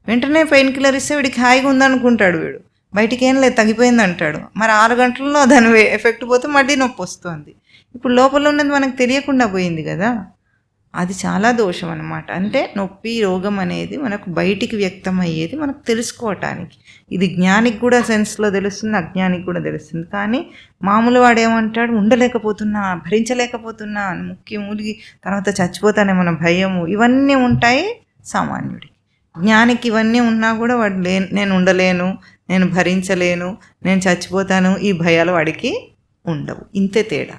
వెంటనే పెయిన్ కిల్లర్ ఇస్తే వీడికి హాయిగా ఉందనుకుంటాడు, వీడు బయటికి ఏం లేదు తగ్గిపోయింది అంటాడు. మరి 6 గంటల్లో దాని ఎఫెక్ట్ పోతే మళ్ళీ నొప్పి వస్తుంది. ఇప్పుడు లోపల ఉన్నది మనకు తెలియకుండా పోయింది కదా, అది చాలా దోషం అన్నమాట. అంటే నొప్పి, రోగం అనేది మనకు బయటికి వ్యక్తం అయ్యేది మనకు తెలుసుకోవటానికి. ఇది జ్ఞానికి కూడా సెన్స్లో తెలుస్తుంది, అజ్ఞానికి కూడా తెలుస్తుంది. కానీ మామూలు వాడు ఏమంటాడు, ఉండలేకపోతున్నా, భరించలేకపోతున్నా, ముఖ్య మూలిగి తర్వాత చచ్చిపోతానేమన్న భయము, ఇవన్నీ ఉంటాయి సామాన్యుడికి. జ్ఞానికి ఇవన్నీ ఉన్నా కూడా వాడు నేను ఉండలేను, నేను భరించలేను, నేను చచ్చిపోతాను, ఈ భయాలు వాడికి ఉండవు. ఇంతే తేడా.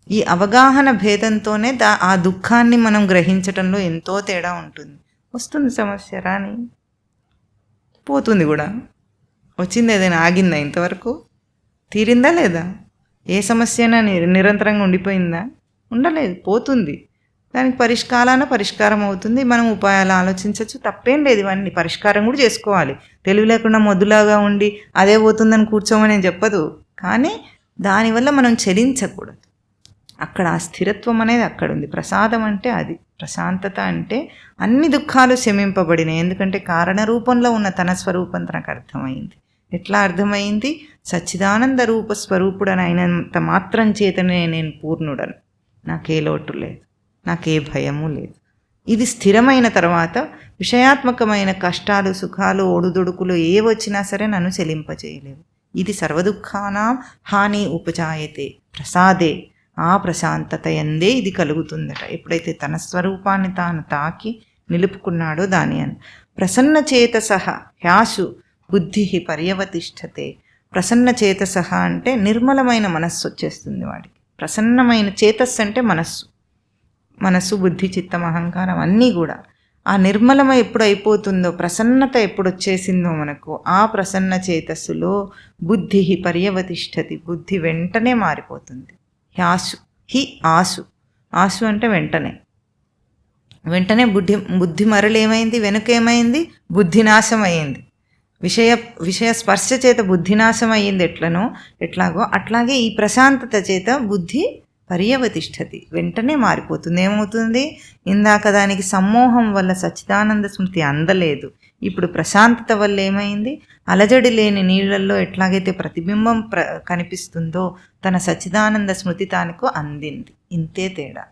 ఈ అవగాహన భేదంతోనే ఆ దుఃఖాన్ని మనం గ్రహించటంలో ఎంతో తేడా ఉంటుంది. వస్తుంది సమస్య, రాని పోతుంది కూడా. వచ్చింది ఏదైనా ఆగిందా? ఇంతవరకు తీరిందా లేదా? ఏ సమస్య అయినా నిరంతరంగా ఉండిపోయిందా? ఉండలేదు, పోతుంది. దానికి పరిష్కారం అవుతుంది. మనం ఉపాయాలు ఆలోచించవచ్చు, తప్పేం లేదు. ఇవన్నీ పరిష్కారం కూడా చేసుకోవాలి. తెలివి లేకుండా మొద్దులాగా ఉండి అదే పోతుందని కూర్చోమని నేను చెప్పదు, కానీ దానివల్ల మనం చలించకూడదు. అక్కడ ఆ స్థిరత్వం అనేది అక్కడ ఉంది. ప్రసాదం అంటే అది, ప్రశాంతత అంటే అన్ని దుఃఖాలు శమింపబడినాయి. ఎందుకంటే కారణ రూపంలో ఉన్న తన స్వరూపం తనకు అర్థమైంది. ఎట్లా అర్థమైంది? సచ్చిదానంద రూప స్వరూపుడని అయినంత మాత్రం చేతనే నేను పూర్ణుడను, నాకే లోటు లేదు, నాకే భయము లేదు. ఇది స్థిరమైన తర్వాత విషయాత్మకమైన కష్టాలు, సుఖాలు, ఒడుదుడుకులు ఏ వచ్చినా సరే నన్ను చెలింపచేయలేవు. ఇది సర్వదుఃఖానాం హాని ఉపజాయతే ప్రసాదే. ఆ ప్రశాంతత ఎందే ఇది కలుగుతుందట. ఎప్పుడైతే తన స్వరూపాన్ని తాను తాకి నిలుపుకున్నాడో దాని అని. ప్రసన్న చేతసః హ్యాసు బుద్ధి పర్యవతిష్టతే. ప్రసన్న చేతసః అంటే నిర్మలమైన మనస్సు వచ్చేస్తుంది వాడికి. ప్రసన్నమైన చేతస్సు అంటే మనస్సు, బుద్ధి, చిత్తం, అహంకారం అన్నీ కూడా ఆ నిర్మలమ ఎప్పుడు అయిపోతుందో, ప్రసన్నత ఎప్పుడు వచ్చేసిందో మనకు, ఆ ప్రసన్న చేతస్సులో బుద్ధి పర్యవతిష్టతి. బుద్ధి వెంటనే మారిపోతుంది. హ్యాసు హి ఆసు, ఆసు అంటే వెంటనే బుద్ధి మరలేమైంది, వెనుకేమైంది, బుద్ధినాశం అయ్యింది. విషయ స్పర్శ చేత బుద్ధినాశం అయ్యింది ఎట్లాగో అట్లాగే ఈ ప్రశాంతత చేత బుద్ధి పర్యవతిష్టతి, వెంటనే మారిపోతుంది. ఏమవుతుంది? ఇందాక దానికి సమ్మోహం వల్ల సచ్చిదానంద స్మృతి అందలేదు. ఇప్పుడు ప్రశాంతత వల్ల ఏమైంది? అలజడి లేని నీళ్లలో ఎట్లాగైతే ప్రతిబింబం కనిపిస్తుందో తన సచ్చిదానంద స్మృతి తనకు అందింది. ఇంతే తేడా.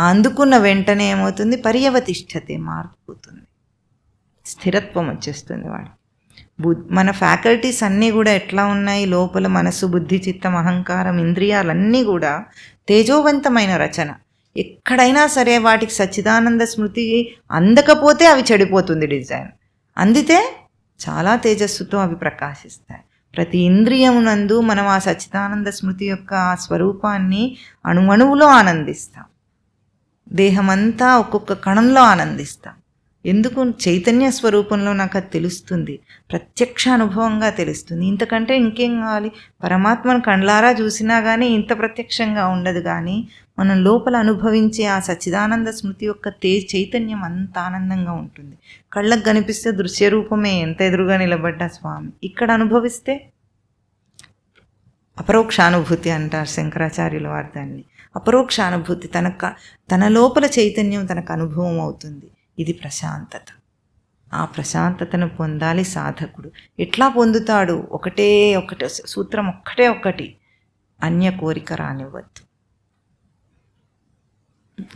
అందుకున్న వెంటనే ఏమవుతుంది? పర్యవతిష్టతే, మారిపోతుంది, స్థిరత్వం వచ్చేస్తుంది వాడు. మన ఫ్యాకల్టీస్ అన్నీ కూడా ఎట్లా ఉన్నాయి? లోపల మనసు, బుద్ధి, చిత్తం, అహంకారం, ఇంద్రియాలన్నీ కూడా తేజోవంతమైన రచన. ఎక్కడైనా సరే వాటికి సచ్చిదానంద స్మృతి అందకపోతే అవి చెడిపోతుంది డిజైన్. అందితే చాలా తేజస్సుతో అవి ప్రకాశిస్తాయి. ప్రతి ఇంద్రియమునందు మనం ఆ సచ్చిదానంద స్మృతి యొక్క ఆ స్వరూపాన్ని అణువణువులో ఆనందిస్తాం. దేహమంతా ఒక్కొక్క కణంలో ఆనందిస్తాం. ఎందుకు? చైతన్య స్వరూపంలో నాకు అది తెలుస్తుంది, ప్రత్యక్ష అనుభవంగా తెలుస్తుంది. ఇంతకంటే ఇంకేం కావాలి? పరమాత్మను కండ్లారా చూసినా కానీ ఇంత ప్రత్యక్షంగా ఉండదు, కానీ మనం లోపల అనుభవించే ఆ సచ్చిదానంద స్మృతి యొక్క చైతన్యం అంత ఆనందంగా ఉంటుంది. కళ్ళకు కనిపిస్తే దృశ్యరూపమే, ఎంత ఎదురుగా నిలబడ్డా స్వామి. ఇక్కడ అనుభవిస్తే అపరోక్షానుభూతి అంటారు శంకరాచార్యుల వారు దాన్ని. అపరోక్షానుభూతి, తన లోపల చైతన్యం తనకు అనుభవం అవుతుంది. ఇది ప్రశాంతత. ఆ ప్రశాంతతను పొందాలి సాధకుడు. ఎట్లా పొందుతాడు? ఒకటే సూత్రం, ఒక్కటి, అన్య కోరిక రానివ్వద్దు.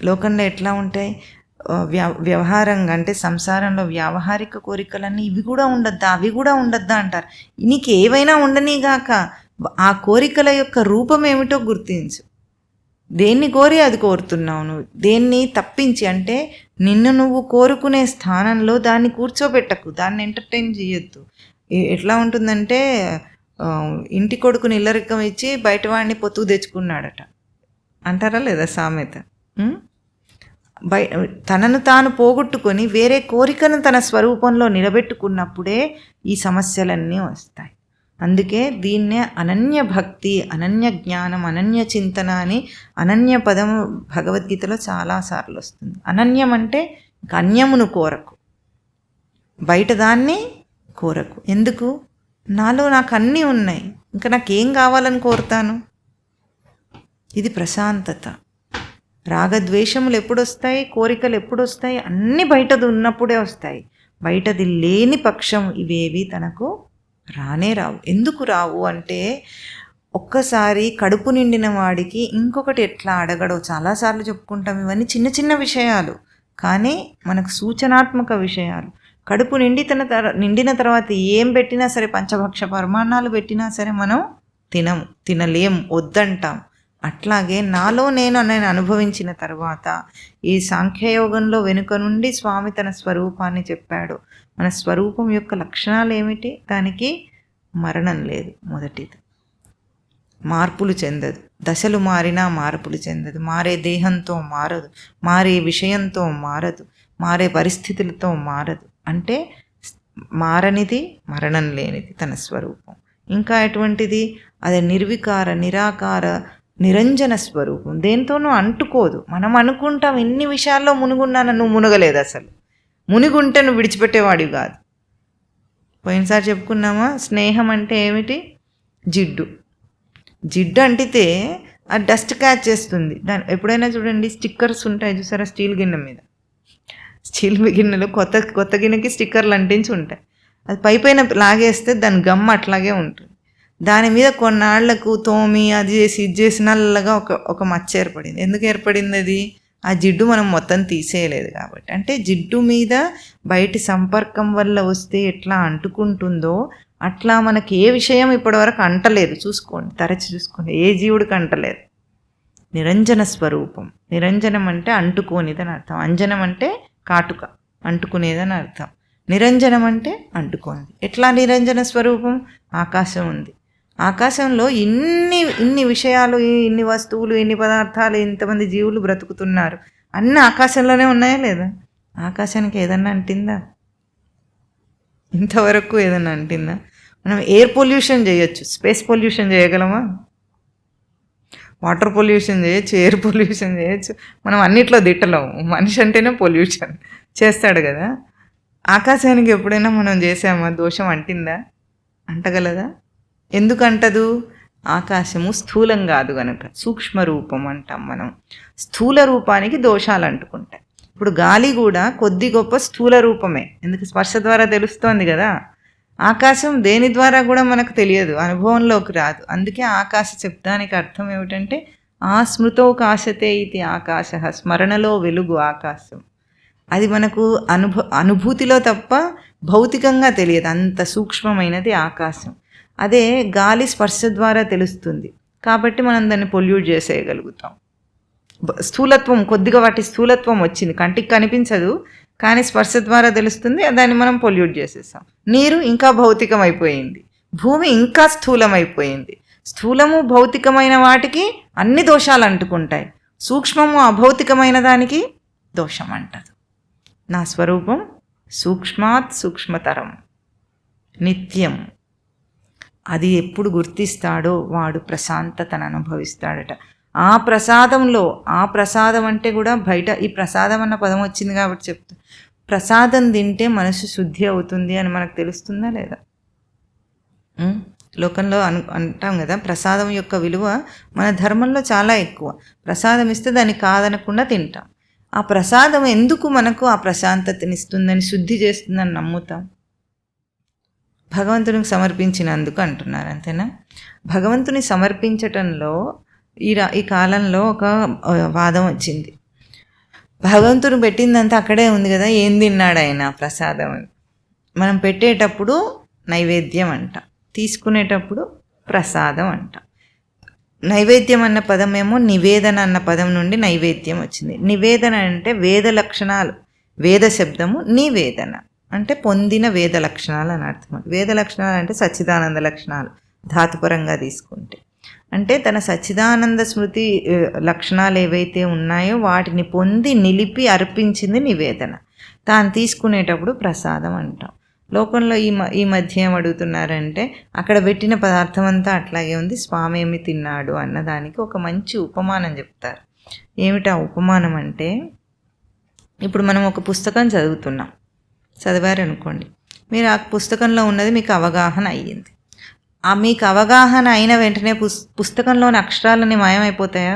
లోకంలో ఎట్లా ఉంటాయి? వ్యవహారంగా అంటే సంసారంలో వ్యావహారిక కోరికలన్నీ ఇవి కూడా ఉండద్దా, అవి కూడా ఉండద్దా అంటారు. నీకు ఏవైనా ఉండనీగాక ఆ కోరికల యొక్క రూపం ఏమిటో గుర్తించు. దేన్ని కోరి అది కోరుతున్నావు నువ్వు, దేన్ని తప్పించి అంటే నిన్ను నువ్వు కోరుకునే స్థానంలో దాన్ని కూర్చోబెట్టకు, దాన్ని ఎంటర్టైన్ చేయొద్దు. ఎట్లా ఉంటుందంటే ఇంటి కొడుకుని ఇల్లరికం ఇచ్చి బయటవాడిని పొత్తుకు తెచ్చుకున్నాడట అంటారా లేదా సామెత? తనను తాను పోగొట్టుకొని వేరే కోరికను తన స్వరూపంలో నిలబెట్టుకున్నప్పుడే ఈ సమస్యలన్నీ వస్తాయి. అందుకే దీన్నే అనన్య భక్తి, అనన్య జ్ఞానం, అనన్య చింతన అని అనన్య పదం భగవద్గీతలో చాలాసార్లు వస్తుంది. అనన్యం అంటే అన్యమును కోరకు, బయట దాన్ని కోరకు. ఎందుకు? నాలో నాకు అన్నీ ఉన్నాయి, ఇంకా నాకేం కావాలని కోరుతాను? ఇది ప్రశాంతత. రాగద్వేషములు ఎప్పుడు వస్తాయి? కోరికలు ఎప్పుడు వస్తాయి? అన్నీ బయటది ఉన్నప్పుడే వస్తాయి. బయటది లేని పక్షం ఇవేవి తనకు రానే రావు. ఎందుకు రావు అంటే, ఒక్కసారి కడుపు నిండిన వాడికి ఇంకొకటి ఎట్లా అడగడో చాలాసార్లు చెప్పుకుంటాం. ఇవన్నీ చిన్న చిన్న విషయాలు, కానీ మనకు సూచనాత్మక విషయాలు. కడుపు నిండిన తర్వాత ఏం పెట్టినా సరే, పంచభక్ష పరమాన్నాలు పెట్టినా సరే మనం తినలేం, వద్దంటాం. అట్లాగే నాలో నేను అనుభవించిన తర్వాత ఈ సాంఖ్యయోగంలో వెనుక నుండి స్వామి తన స్వరూపాన్ని చెప్పాడు. మన స్వరూపం యొక్క లక్షణాలు ఏమిటి? దానికి మరణం లేదు, మొదటిది. మార్పులు చెందదు, దశలు మారినా మార్పులు చెందదు, మారే దేహంతో మారదు, మారే విషయంతో మారదు, మారే పరిస్థితులతో మారదు. అంటే మారనిది, మరణం లేనిది తన స్వరూపం. ఇంకా ఎటువంటిది? అది నిర్వికార, నిరాకార, నిరంజన స్వరూపం. దేంతోనూ అంటుకోదు. మనం అనుకుంటాం ఇన్ని విషయాల్లో మునుగున్నాను, నువ్వు మునగలేదు. అసలు మునిగుంటే నువ్వు విడిచిపెట్టేవాడివి కాదు. పోయినసారి చెప్పుకున్నామా? స్నేహం అంటే ఏమిటి? జిడ్డు అంటితే అది డస్ట్ క్యాచ్ చేస్తుంది. ఎప్పుడైనా చూడండి, స్టిక్కర్స్ ఉంటాయి చూసారా స్టీల్ గిన్నె మీద. స్టీల్ గిన్నెలో కొత్త గిన్నెకి స్టిక్కర్లు అంటించి ఉంటాయి. అది పైపైన లాగేస్తే దాని గమ్ అట్లాగే ఉంటుంది. దాని మీద కొన్నాళ్లకు తోమి అది చేసి ఇది చేసి నల్లగా ఒక మచ్చ ఏర్పడింది. ఎందుకు ఏర్పడింది అది? ఆ జిడ్డు మనం మొత్తం తీసేయలేదు కాబట్టి. అంటే జిడ్డు మీద బయటి సంపర్కం వల్ల వస్తే ఎట్లా అంటుకుంటుందో అట్లా మనకి ఏ విషయం ఇప్పటివరకు అంటలేదు. చూసుకోండి, తరచి చూసుకోండి, ఏ జీవుడికి అంటలేదు. నిరంజన స్వరూపం. నిరంజనం అంటే అంటుకోనిదని అర్థం. అంజనం అంటే కాటుక, అంటుకునేదని అర్థం. నిరంజనం అంటే అంటుకోనిది. ఎట్లా నిరంజన స్వరూపం? ఆకాశం ఉంది. ఆకాశంలో ఇన్ని విషయాలు, ఇన్ని వస్తువులు, ఇన్ని పదార్థాలు, ఇంతమంది జీవులు బ్రతుకుతున్నారు. అన్నీ ఆకాశంలోనే ఉన్నాయా లేదా? ఆకాశానికి ఏదన్నా అంటిందా? ఇంతవరకు ఏదన్నా అంటిందా? మనం ఎయిర్ పొల్యూషన్ చేయొచ్చు, స్పేస్ పొల్యూషన్ చేయగలమా? వాటర్ పొల్యూషన్ చేయొచ్చు, ఎయిర్ పొల్యూషన్ చేయొచ్చు. మనం అన్నిట్లో దిట్టలేము. మనిషి అంటేనే పొల్యూషన్ చేస్తాడు కదా. ఆకాశానికి ఎప్పుడైనా మనం చేసామా? దోషం అంటిందా? అంటగలదా? ఎందుకంటదు? ఆకాశము స్థూలం కాదు కనుక. సూక్ష్మ రూపం అంటాం మనం. స్థూల రూపానికి దోషాలు అంటుకుంటాయి. ఇప్పుడు గాలి కూడా కొద్ది గొప్ప స్థూల రూపమే, ఎందుకు? స్పర్శ ద్వారా తెలుస్తోంది కదా. ఆకాశం దేని ద్వారా కూడా మనకు తెలియదు, అనుభవంలోకి రాదు. అందుకే ఆకాశ శబ్దానికి అర్థం ఏమిటంటే స్మృతోకాశతే ఇది ఆకాశ, స్మరణలో వెలుగు ఆకాశం. అది మనకు అనుభూతిలో తప్ప భౌతికంగా తెలియదు, అంత సూక్ష్మమైనది ఆకాశం. అదే గాలి స్పర్శ ద్వారా తెలుస్తుంది కాబట్టి మనం దాన్ని పొల్యూట్ చేసేయగలుగుతాం. స్థూలత్వం, కొద్దిగా వాటి స్థూలత్వం వచ్చింది, కంటికి కనిపించదు కానీ స్పర్శ ద్వారా తెలుస్తుంది, దాన్ని మనం పొల్యూట్ చేసేసాం. నీరు ఇంకా భౌతికమైపోయింది, భూమి ఇంకా స్థూలమైపోయింది. స్థూలము భౌతికమైన వాటికి అన్ని దోషాలు అంటుకుంటాయి, సూక్ష్మము అభౌతికమైన దానికి దోషం అంటదు. నా స్వరూపం సూక్ష్మాత్ సూక్ష్మతరం, నిత్యం. అది ఎప్పుడు గుర్తిస్తాడో వాడు ప్రశాంతతను అనుభవిస్తాడట. ఆ ప్రసాదంలో, ఆ ప్రసాదం అంటే కూడా బయట ఈ ప్రసాదం అన్న పదం వచ్చింది కాబట్టి చెప్తా. ప్రసాదం తింటే మనసు శుద్ధి అవుతుంది అని మనకు తెలుస్తుందా లేదా? లోకంలో అంటాం కదా, ప్రసాదం యొక్క విలువ మన ధర్మంలో చాలా ఎక్కువ. ప్రసాదం ఇస్తే దాన్ని కాదనకుండా తింటాం. ఆ ప్రసాదం ఎందుకు మనకు ఆ ప్రశాంతతనిస్తుందని, శుద్ధి చేస్తుందని నమ్ముతాం? భగవంతునికి సమర్పించినందుకు అంటున్నారు, అంతేనా? భగవంతుని సమర్పించటంలో ఈ కాలంలో ఒక వాదం వచ్చింది. భగవంతుడు పెట్టిందంతా అక్కడే ఉంది కదా, ఏం తిన్నాడు ఆయన ప్రసాదం అని. మనం పెట్టేటప్పుడు నైవేద్యం అంట, తీసుకునేటప్పుడు ప్రసాదం అంట. నైవేద్యం అన్న పదమేమో నివేదన అన్న పదం నుండి నైవేద్యం వచ్చింది. నివేదన అంటే వేద లక్షణాలు, వేద శబ్దము నివేదన అంటే పొందిన వేద లక్షణాలు అని అర్థం. వేద లక్షణాలు అంటే సచ్చిదానంద లక్షణాలు ధాతుపరంగా తీసుకుంటే. అంటే తన సచ్చిదానంద స్మృతి లక్షణాలు ఏవైతే ఉన్నాయో వాటిని పొంది నిలిపి అర్పించింది నివేదన. తాను తీసుకునేటప్పుడు ప్రసాదం అంటాం. లోకంలో ఈ మధ్య ఏం అడుగుతున్నారంటే, అక్కడ పెట్టిన పదార్థం అంతా అట్లాగే ఉంది, స్వామి ఏమి తిన్నాడు అన్నదానికి ఒక మంచి ఉపమానం చెప్తారు. ఏమిటా ఉపమానం అంటే, ఇప్పుడు మనం ఒక పుస్తకం చదువుతున్నాం, చదివారనుకోండి, మీరు ఆ పుస్తకంలో ఉన్నది మీకు అవగాహన అయ్యింది. ఆ మీకు అవగాహన అయిన వెంటనే పుస్తకంలోని అక్షరాలన్నీ మాయమైపోతాయా?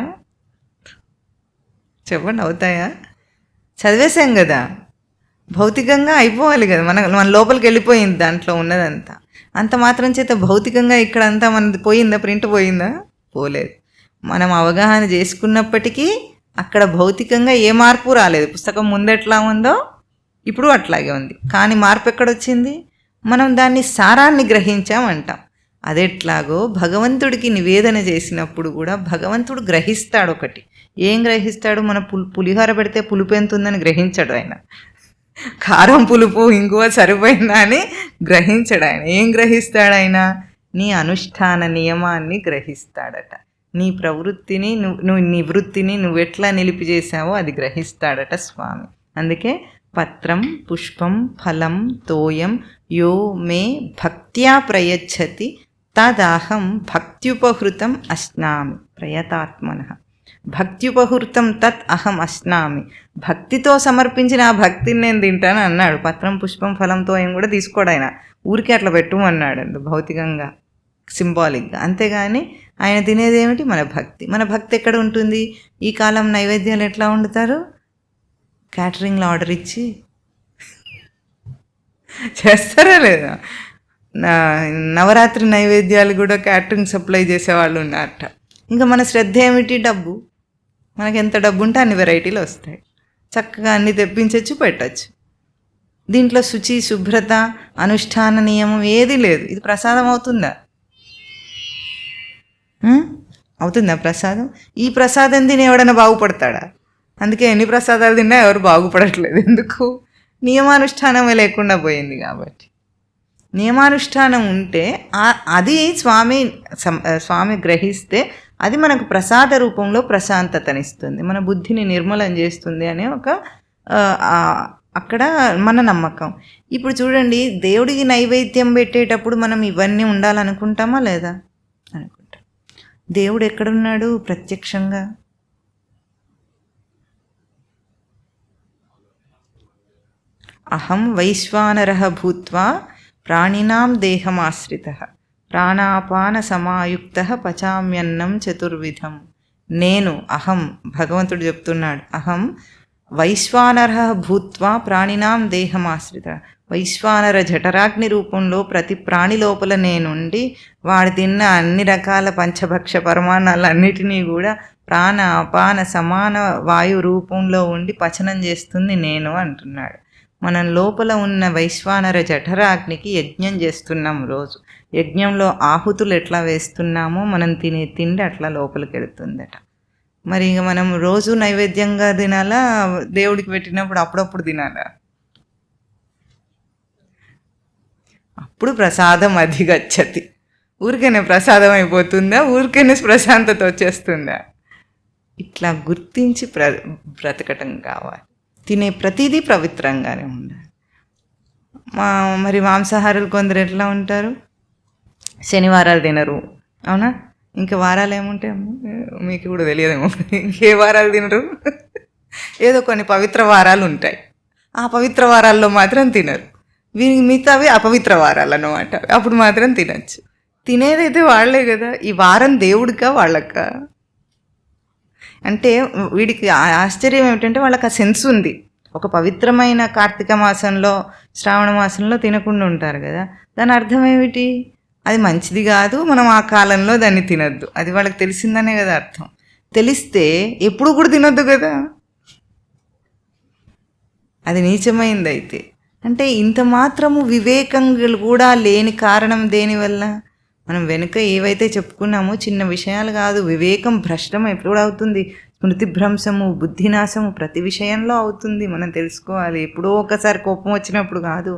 చెప్పండి, అవుతాయా? చదివేశాం కదా, భౌతికంగా అయిపోవాలి కదా, మన లోపలికి వెళ్ళిపోయింది దాంట్లో ఉన్నదంతా. అంత మాత్రం చేత భౌతికంగా ఇక్కడంతా మనది పోయిందా, ప్రింట్ పోయిందా? పోలేదు. మనం అవగాహన చేసుకున్నప్పటికీ అక్కడ భౌతికంగా ఏ మార్పు రాలేదు. పుస్తకం ముందెట్లా ఉందో ఇప్పుడు అట్లాగే ఉంది. కానీ మార్పు ఎక్కడొచ్చింది? మనం దాన్ని సారాన్ని గ్రహించామంటాం. అదెట్లాగో భగవంతుడికి నివేదన చేసినప్పుడు కూడా భగవంతుడు గ్రహిస్తాడు. ఒకటి ఏం గ్రహిస్తాడు? మన పులిహోర పెడితే పులుపు ఎంత ఉందని గ్రహించాడు ఆయన. కారం పులుపు ఇంగువ సరిపోయిందా అని గ్రహించడు ఆయన. ఏం గ్రహిస్తాడు ఆయన? నీ అనుష్ఠాన నియమాన్ని గ్రహిస్తాడట. నీ ప్రవృత్తిని నువ్వు నివృత్తిని నువ్వెట్లా నిలిపి చేసావో అది గ్రహిస్తాడట స్వామి. అందుకే పత్రం పుష్పం ఫలం తోయం యో మే భక్త్యా ప్రయచ్చతి తదహం భక్త్యుపహృతం అశ్నామి ప్రయతాత్మనః. భక్త్యుపహృతం తత్ అహం అశ్నామి. భక్తితో సమర్పించిన ఆ భక్తిని నేను తింటాను అన్నాడు. పత్రం పుష్పం ఫలంతో ఏం కూడా తీసుకోడు ఆయన, ఊరికే అట్లా పెట్టమన్నాడు భౌతికంగా, సింబాలిక్గా. అంతేగాని ఆయన తినేది ఏమిటి? మన భక్తి. మన భక్తి ఎక్కడ ఉంటుంది? ఈ కాలం నైవేద్యాలు ఎట్లా వండుతారు? క్యాటరింగ్లో ఆర్డర్ ఇచ్చి చేస్తారా లేదా? నవరాత్రి నైవేద్యాలు కూడా క్యాటరింగ్ సప్లై చేసేవాళ్ళు ఉన్నారట. ఇంకా మన శ్రద్ధ ఏమిటి? డబ్బు. మనకి ఎంత డబ్బు ఉంటే అన్ని వెరైటీలు వస్తాయి, చక్కగా అన్ని తెప్పించవచ్చు, పెట్టచ్చు. దీంట్లో శుచి శుభ్రత అనుష్ఠాన నియమం ఏది లేదు. ఇది ప్రసాదం అవుతుందా? అవుతుందా ప్రసాదం? ఈ ప్రసాదం తిని ఎవడైనా బాగుపడతాడా? అందుకే ఎన్ని ప్రసాదాలు తిన్నా ఎవరు బాగుపడట్లేదు. ఎందుకు? నియమానుష్ఠానమే లేకుండా పోయింది. కాబట్టి నియమానుష్ఠానం ఉంటే అది స్వామి గ్రహిస్తే అది మనకు ప్రసాద రూపంలో ప్రశాంతతనిస్తుంది, మన బుద్ధిని నిర్మలం చేస్తుంది అనే ఒక అక్కడ మన నమ్మకం. ఇప్పుడు చూడండి, దేవుడికి నైవేద్యం పెట్టేటప్పుడు మనం ఇవన్నీ ఉండాలనుకుంటామా లేదా? అనుకుంటాం. దేవుడు ఎక్కడున్నాడు ప్రత్యక్షంగా? అహం వైశ్వానరః భూత్వా ప్రాణినాం దేహమాశ్రితః ప్రాణాపాన సమాయుక్తః పచామ్యన్నం చతుర్విధం. నేను అహం, భగవంతుడు చెప్తున్నాడు, అహం వైశ్వానరః భూత్వా ప్రాణినాం దేహమాశ్రితః. వైశ్వానర జఠరాగ్ని రూపంలో ప్రతి ప్రాణి లోపల నేనుండి వాడు తిన్న అన్ని రకాల పంచభక్ష పరమాణాలన్నిటినీ కూడా ప్రాణ అపాన సమాన వాయు రూపంలో ఉండి పచనం చేస్తుంది నేను అంటున్నాడు. మనం లోపల ఉన్న వైశ్వానర జఠరాగ్నికి యజ్ఞం చేస్తున్నాం రోజు. యజ్ఞంలో ఆహుతులు ఎట్లా వేస్తున్నామో మనం తినే తిండి అట్లా లోపలికి వెళుతుందట. మరి ఇక మనం రోజు నైవేద్యంగా తినాలా, దేవుడికి పెట్టినప్పుడు అప్పుడప్పుడు తినాలా? అప్పుడు ప్రసాదం అధిగచ్చతి. ఊరికైనా ప్రసాదం అయిపోతుందా? ఊరికైనా ప్రశాంతత వచ్చేస్తుందా? ఇట్లా గుర్తించి బ్రతకటం కావాలి. తినే ప్రతిదీ పవిత్రంగానే ఉండాలి. మరి మాంసాహారులు కొందరు ఎట్లా ఉంటారు? శనివారాలు తినరు, అవునా? ఇంకా వారాలు ఏముంటాయి మీకు కూడా తెలియదేమో, ఇంకే వారాలు తినరు. ఏదో కొన్ని పవిత్ర వారాలు ఉంటాయి, ఆ పవిత్ర వారాల్లో మాత్రం తినరు. వీరికి మిగతావి అపవిత్ర వారాలు అన్నమాట, అప్పుడు మాత్రం తినచ్చు. తినేదైతే వాళ్లే కదా. ఈ వారం దేవుడికా వాళ్ళకా? అంటే వీడికి ఆశ్చర్యం ఏమిటంటే వాళ్ళకి ఆ సెన్స్ ఉంది. ఒక పవిత్రమైన కార్తీక మాసంలో శ్రావణ మాసంలో తినకుండా ఉంటారు కదా, దాని అర్థం ఏమిటి? అది మంచిది కాదు, మనం ఆ కాలంలో దాన్ని తినద్దు. అది వాళ్ళకి తెలిసిందనే కదా అర్థం. తెలిస్తే ఎప్పుడు కూడా తినొద్దు కదా, అది నీచమైంది. అయితే అంటే ఇంత మాత్రము వివేకంగా కూడా లేని కారణం దేనివల్ల? మనం వెనుక ఏవైతే చెప్పుకున్నామో చిన్న విషయాలు కాదు. వివేకం భ్రష్టం ఎప్పుడు అవుతుంది? స్మృతి భ్రంశము, బుద్ధినాశము ప్రతి విషయంలో అవుతుంది. మనం తెలుసుకోవాలి. ఎప్పుడో ఒకసారి కోపం వచ్చినప్పుడు కాదు,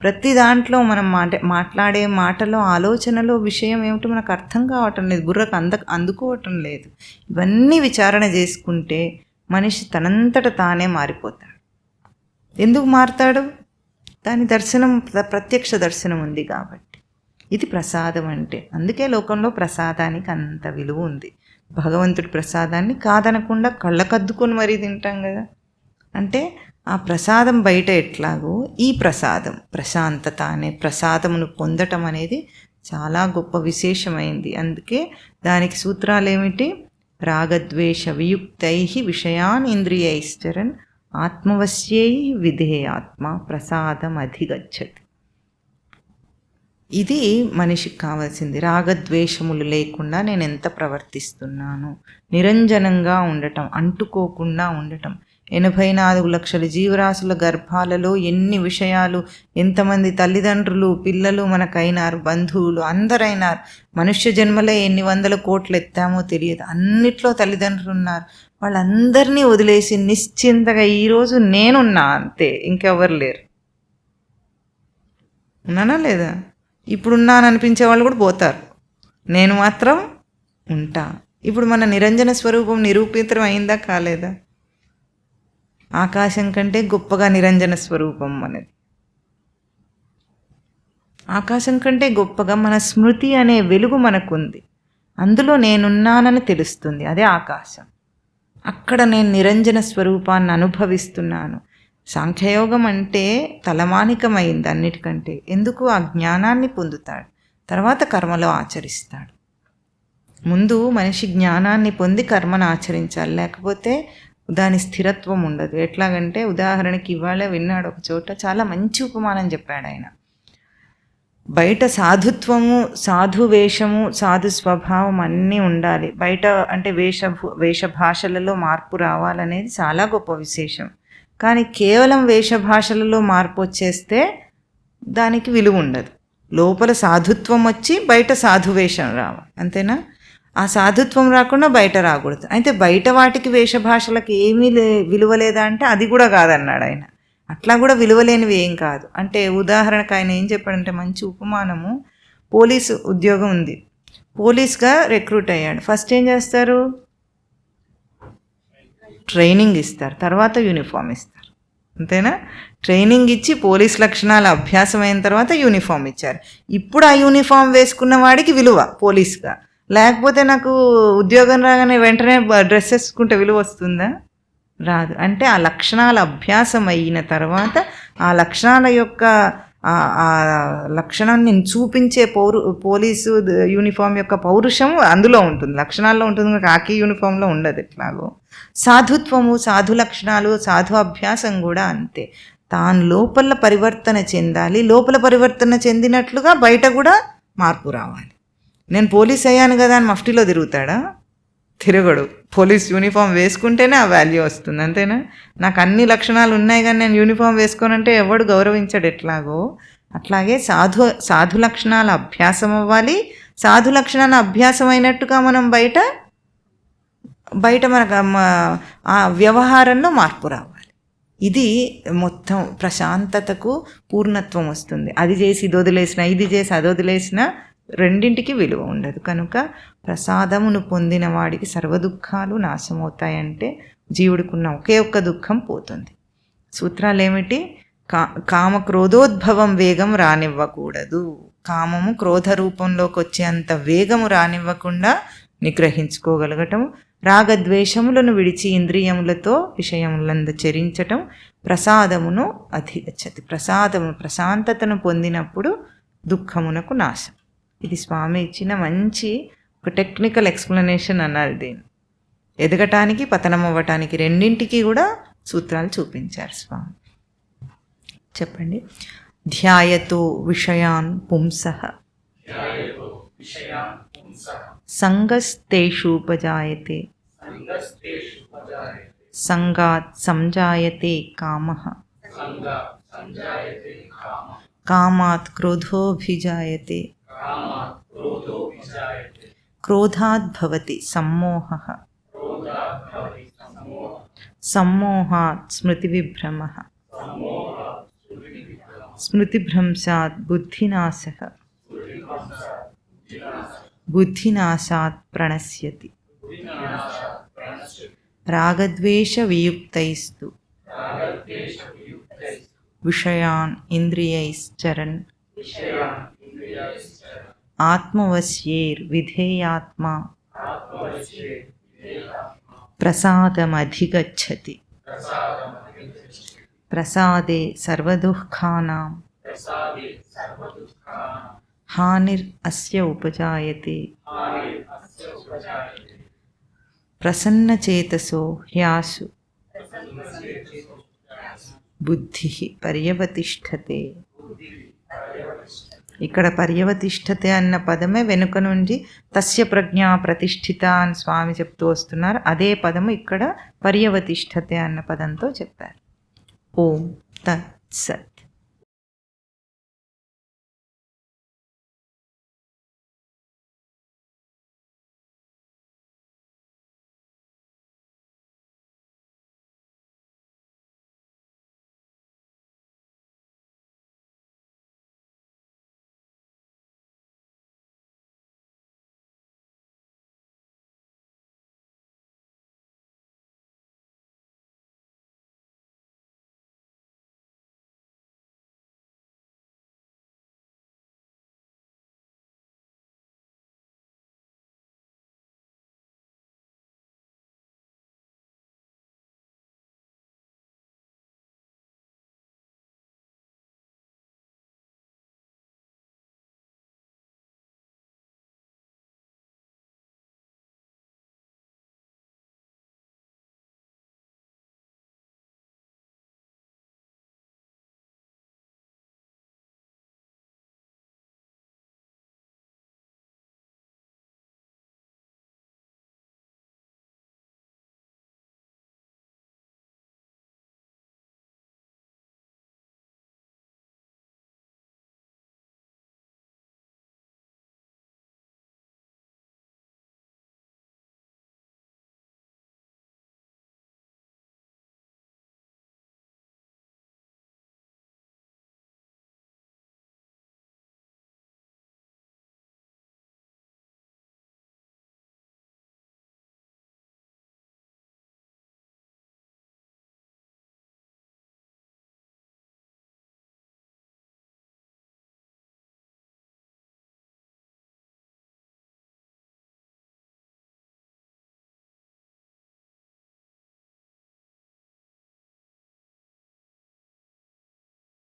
ప్రతి దాంట్లో మనం మాట్లాడే మాటలో ఆలోచనలో విషయం ఏమిటో మనకు అర్థం కావటం లేదు, బుర్రకు అందుకోవటం లేదు. ఇవన్నీ విచారణ చేసుకుంటే మనిషి తనంతట తానే మారిపోతాడు. ఎందుకు మారుతాడు? దాని దర్శనం, ప్రత్యక్ష దర్శనం ఉంది కాబట్టి. ఇది ప్రసాదం అంటే. అందుకే లోకంలో ప్రసాదానికి అంత విలువ ఉంది. భగవంతుడి ప్రసాదాన్ని కాదనకుండా కళ్ళకద్దుకొని మరీ తింటాం కదా. అంటే ఆ ప్రసాదం బయట ఎట్లాగో ఈ ప్రసాదం ప్రశాంతత అనే ప్రసాదమును పొందటం అనేది చాలా గొప్ప విశేషమైంది. అందుకే దానికి సూత్రాలు ఏమిటి? రాగద్వేష వియుక్తై విషయాన్ ఇంద్రియైశ్చరన్ ఆత్మవశ్యై విధేయాత్మ ప్రసాదం అధిగచ్చతి. ఇది మనిషికి కావాల్సింది. రాగద్వేషములు లేకుండా నేను ఎంత ప్రవర్తిస్తున్నాను, నిరంజనంగా ఉండటం, అంటుకోకుండా ఉండటం. 84 లక్షల జీవరాశుల గర్భాలలో ఎన్ని విషయాలు, ఎంతమంది తల్లిదండ్రులు, పిల్లలు మనకైనారు, బంధువులు అందరైనారు. మనుష్య జన్మలే ఎన్ని వందల కోట్లు ఎత్తామో తెలియదు. అన్నిట్లో తల్లిదండ్రులు ఉన్నారు. వాళ్ళందరినీ వదిలేసి నిశ్చింతగా ఈరోజు నేనున్నా, అంతే, ఇంకెవరు లేరు. ఉన్నానా లేదా? ఇప్పుడున్నాననిపించే వాళ్ళు కూడా పోతారు, నేను మాత్రం ఉంటా. ఇప్పుడు మన నిరంజన స్వరూపం నిరూపితం అయిందా కాలేదా? ఆకాశం కంటే గొప్పగా నిరంజన స్వరూపం అనేది. ఆకాశం కంటే గొప్పగా మన స్మృతి అనే వెలుగు మనకుంది. అందులో నేనున్నానని తెలుస్తుంది, అదే ఆకాశం. అక్కడ నేను నిరంజన స్వరూపాన్ని అనుభవిస్తున్నాను. సాంఖ్యయోగం అంటే తలమానికమైంది అన్నిటికంటే. ఎందుకు? ఆ జ్ఞానాన్ని పొందుతాడు, తర్వాత కర్మలో ఆచరిస్తాడు. ముందు మనిషి జ్ఞానాన్ని పొంది కర్మను ఆచరించాలి, లేకపోతే దాని స్థిరత్వం ఉండదు. ఎట్లాగంటే ఉదాహరణకి ఇవాళ విన్నాడు ఒక చోట, చాలా మంచి ఉపమానం చెప్పాడు ఆయన. బయట సాధుత్వము, సాధు వేషము, సాధు స్వభావం అన్నీ ఉండాలి. బయట అంటే వేషభాషలలో మార్పు రావాలనేది చాలా గొప్ప విశేషం. కానీ కేవలం వేషభాషలలో మార్పు వచ్చేస్తే దానికి విలువ ఉండదు. లోపల సాధుత్వం వచ్చి బయట సాధువేషం రావాలి, అంతేనా? ఆ సాధుత్వం రాకుండా బయట రాకూడదు. అయితే బయట వాటికి వేషభాషలకు ఏమీ విలువ లేదా అంటే అది కూడా కాదన్నాడు ఆయన. అట్లా కూడా విలువలేనివి ఏం కాదు. అంటే ఉదాహరణకు ఆయన ఏం చెప్పాడంటే, మంచి ఉపమానము. పోలీసు ఉద్యోగం ఉంది, పోలీస్గా రిక్రూట్ అయ్యాడు. ఫస్ట్ ఏం చేస్తారు? ట్రైనింగ్ ఇస్తారు, తర్వాత యూనిఫామ్ ఇస్తారు, అంతేనా? ట్రైనింగ్ ఇచ్చి పోలీస్ లక్షణాల అభ్యాసం అయిన తర్వాత యూనిఫామ్ ఇచ్చారు. ఇప్పుడు ఆ యూనిఫామ్ వేసుకున్న వాడికి విలువ పోలీస్గా. లేకపోతే నాకు ఉద్యోగం రాగానే వెంటనే డ్రెస్ వేసుకుంటే విలువ వస్తుందా? రాదు. అంటే ఆ లక్షణాల అభ్యాసం అయిన తర్వాత ఆ లక్షణాల యొక్క ఆ లక్షణాన్ని చూపించే పోలీసు యూనిఫామ్ యొక్క పౌరుషం అందులో ఉంటుంది, లక్షణాల్లో ఉంటుంది. కాకి యూనిఫామ్లో ఉండదు. ఎట్లాగో సాధుత్వము, సాధు లక్షణాలు, సాధు అభ్యాసం కూడా అంతే. తాను లోపల పరివర్తన చెందాలి. లోపల పరివర్తన చెందినట్లుగా బయట కూడా మార్పు రావాలి. నేను పోలీస్ అయ్యాను కదా అని మఫ్టీలో తిరుగుతాడా? తిరగడు. పోలీస్ యూనిఫామ్ వేసుకుంటేనే ఆ వాల్యూ వస్తుంది, అంతేనా? నాకు అన్ని లక్షణాలు ఉన్నాయి కానీ నేను యూనిఫామ్ వేసుకోనంటే ఎవడు గౌరవించడు. ఎట్లాగో అట్లాగే సాధు లక్షణాల అభ్యాసం అవ్వాలి. సాధు లక్షణాల అభ్యాసం అయినట్టుగా మనం బయట మనకు ఆ వ్యవహారంలో మార్పు రావాలి. ఇది మొత్తం ప్రశాంతతకు పూర్ణత్వం వస్తుంది. అది చేసి ఇది వదిలేసిన, ఇది చేసి అది వదిలేసిన రెండింటికి విలువ ఉండదు. కనుక ప్రసాదమును పొందిన వాడికి సర్వదుఖాలు నాశమవుతాయంటే జీవుడికున్న ఒకే ఒక్క దుఃఖం పోతుంది. సూత్రాలు ఏమిటి? కామక్రోధోద్భవం వేగం రానివ్వకూడదు. కామము క్రోధ రూపంలోకి వచ్చేంత వేగము రానివ్వకుండా నిగ్రహించుకోగలగటం. రాగద్వేషములను విడిచి ఇంద్రియములతో విషయములందు చరించటం. ప్రసాదమును అధిగచ్చతి. ప్రశాంతతను పొందినప్పుడు దుఃఖమునకు నాశం. ఇది స్వామి ఇచ్చిన మంచి ఒక టెక్నికల్ ఎక్స్ప్లెనేషన్ అన్నారు. దీన్ని ఎదగటానికి, పతనం అవ్వటానికి రెండింటికి కూడా సూత్రాలు చూపించారు స్వామి. చెప్పండి. ధ్యాయతో విషయాన్ పుంసః సంగస్తేషూపజాయతే సంగాత్ సంజాయతే కామః కామాత్ క్రోధోభిజాయతే క్రోధాత్ భవతి సమ్మోహః సమ్మోహాత్ స్మృతివిభ్రమః స్మృతిభ్రంశాత్ బుద్ధినాశః బుద్ధినాశాత్ ప్రణశ్యతి. రాగద్వేష వియుక్తైస్తు విషయాన్ ఇంద్రియైశ్చరన్ ఆత్మవశ్యేర్ విధేయాత్మా ప్రసాదమధిగచ్చతి. ప్రసాదే సర్వదుఃఖానాం హానిర్ అస్య ఉపజాయతే ప్రసన్నచేతసో హ్యాసు బుద్ధి పర్యవతిష్ఠతే. ఇక్కడ పర్యవతిష్ఠతే అన్న పదమే వెనుక నుండి తస్య ప్రజ్ఞా ప్రతిష్ఠిత అని స్వామి చెప్తూ వస్తున్నారు. అదే పదము ఇక్కడ పర్యవతిష్ఠతే అన్న పదంతో చెప్పారు. ఓం తత్ సత్.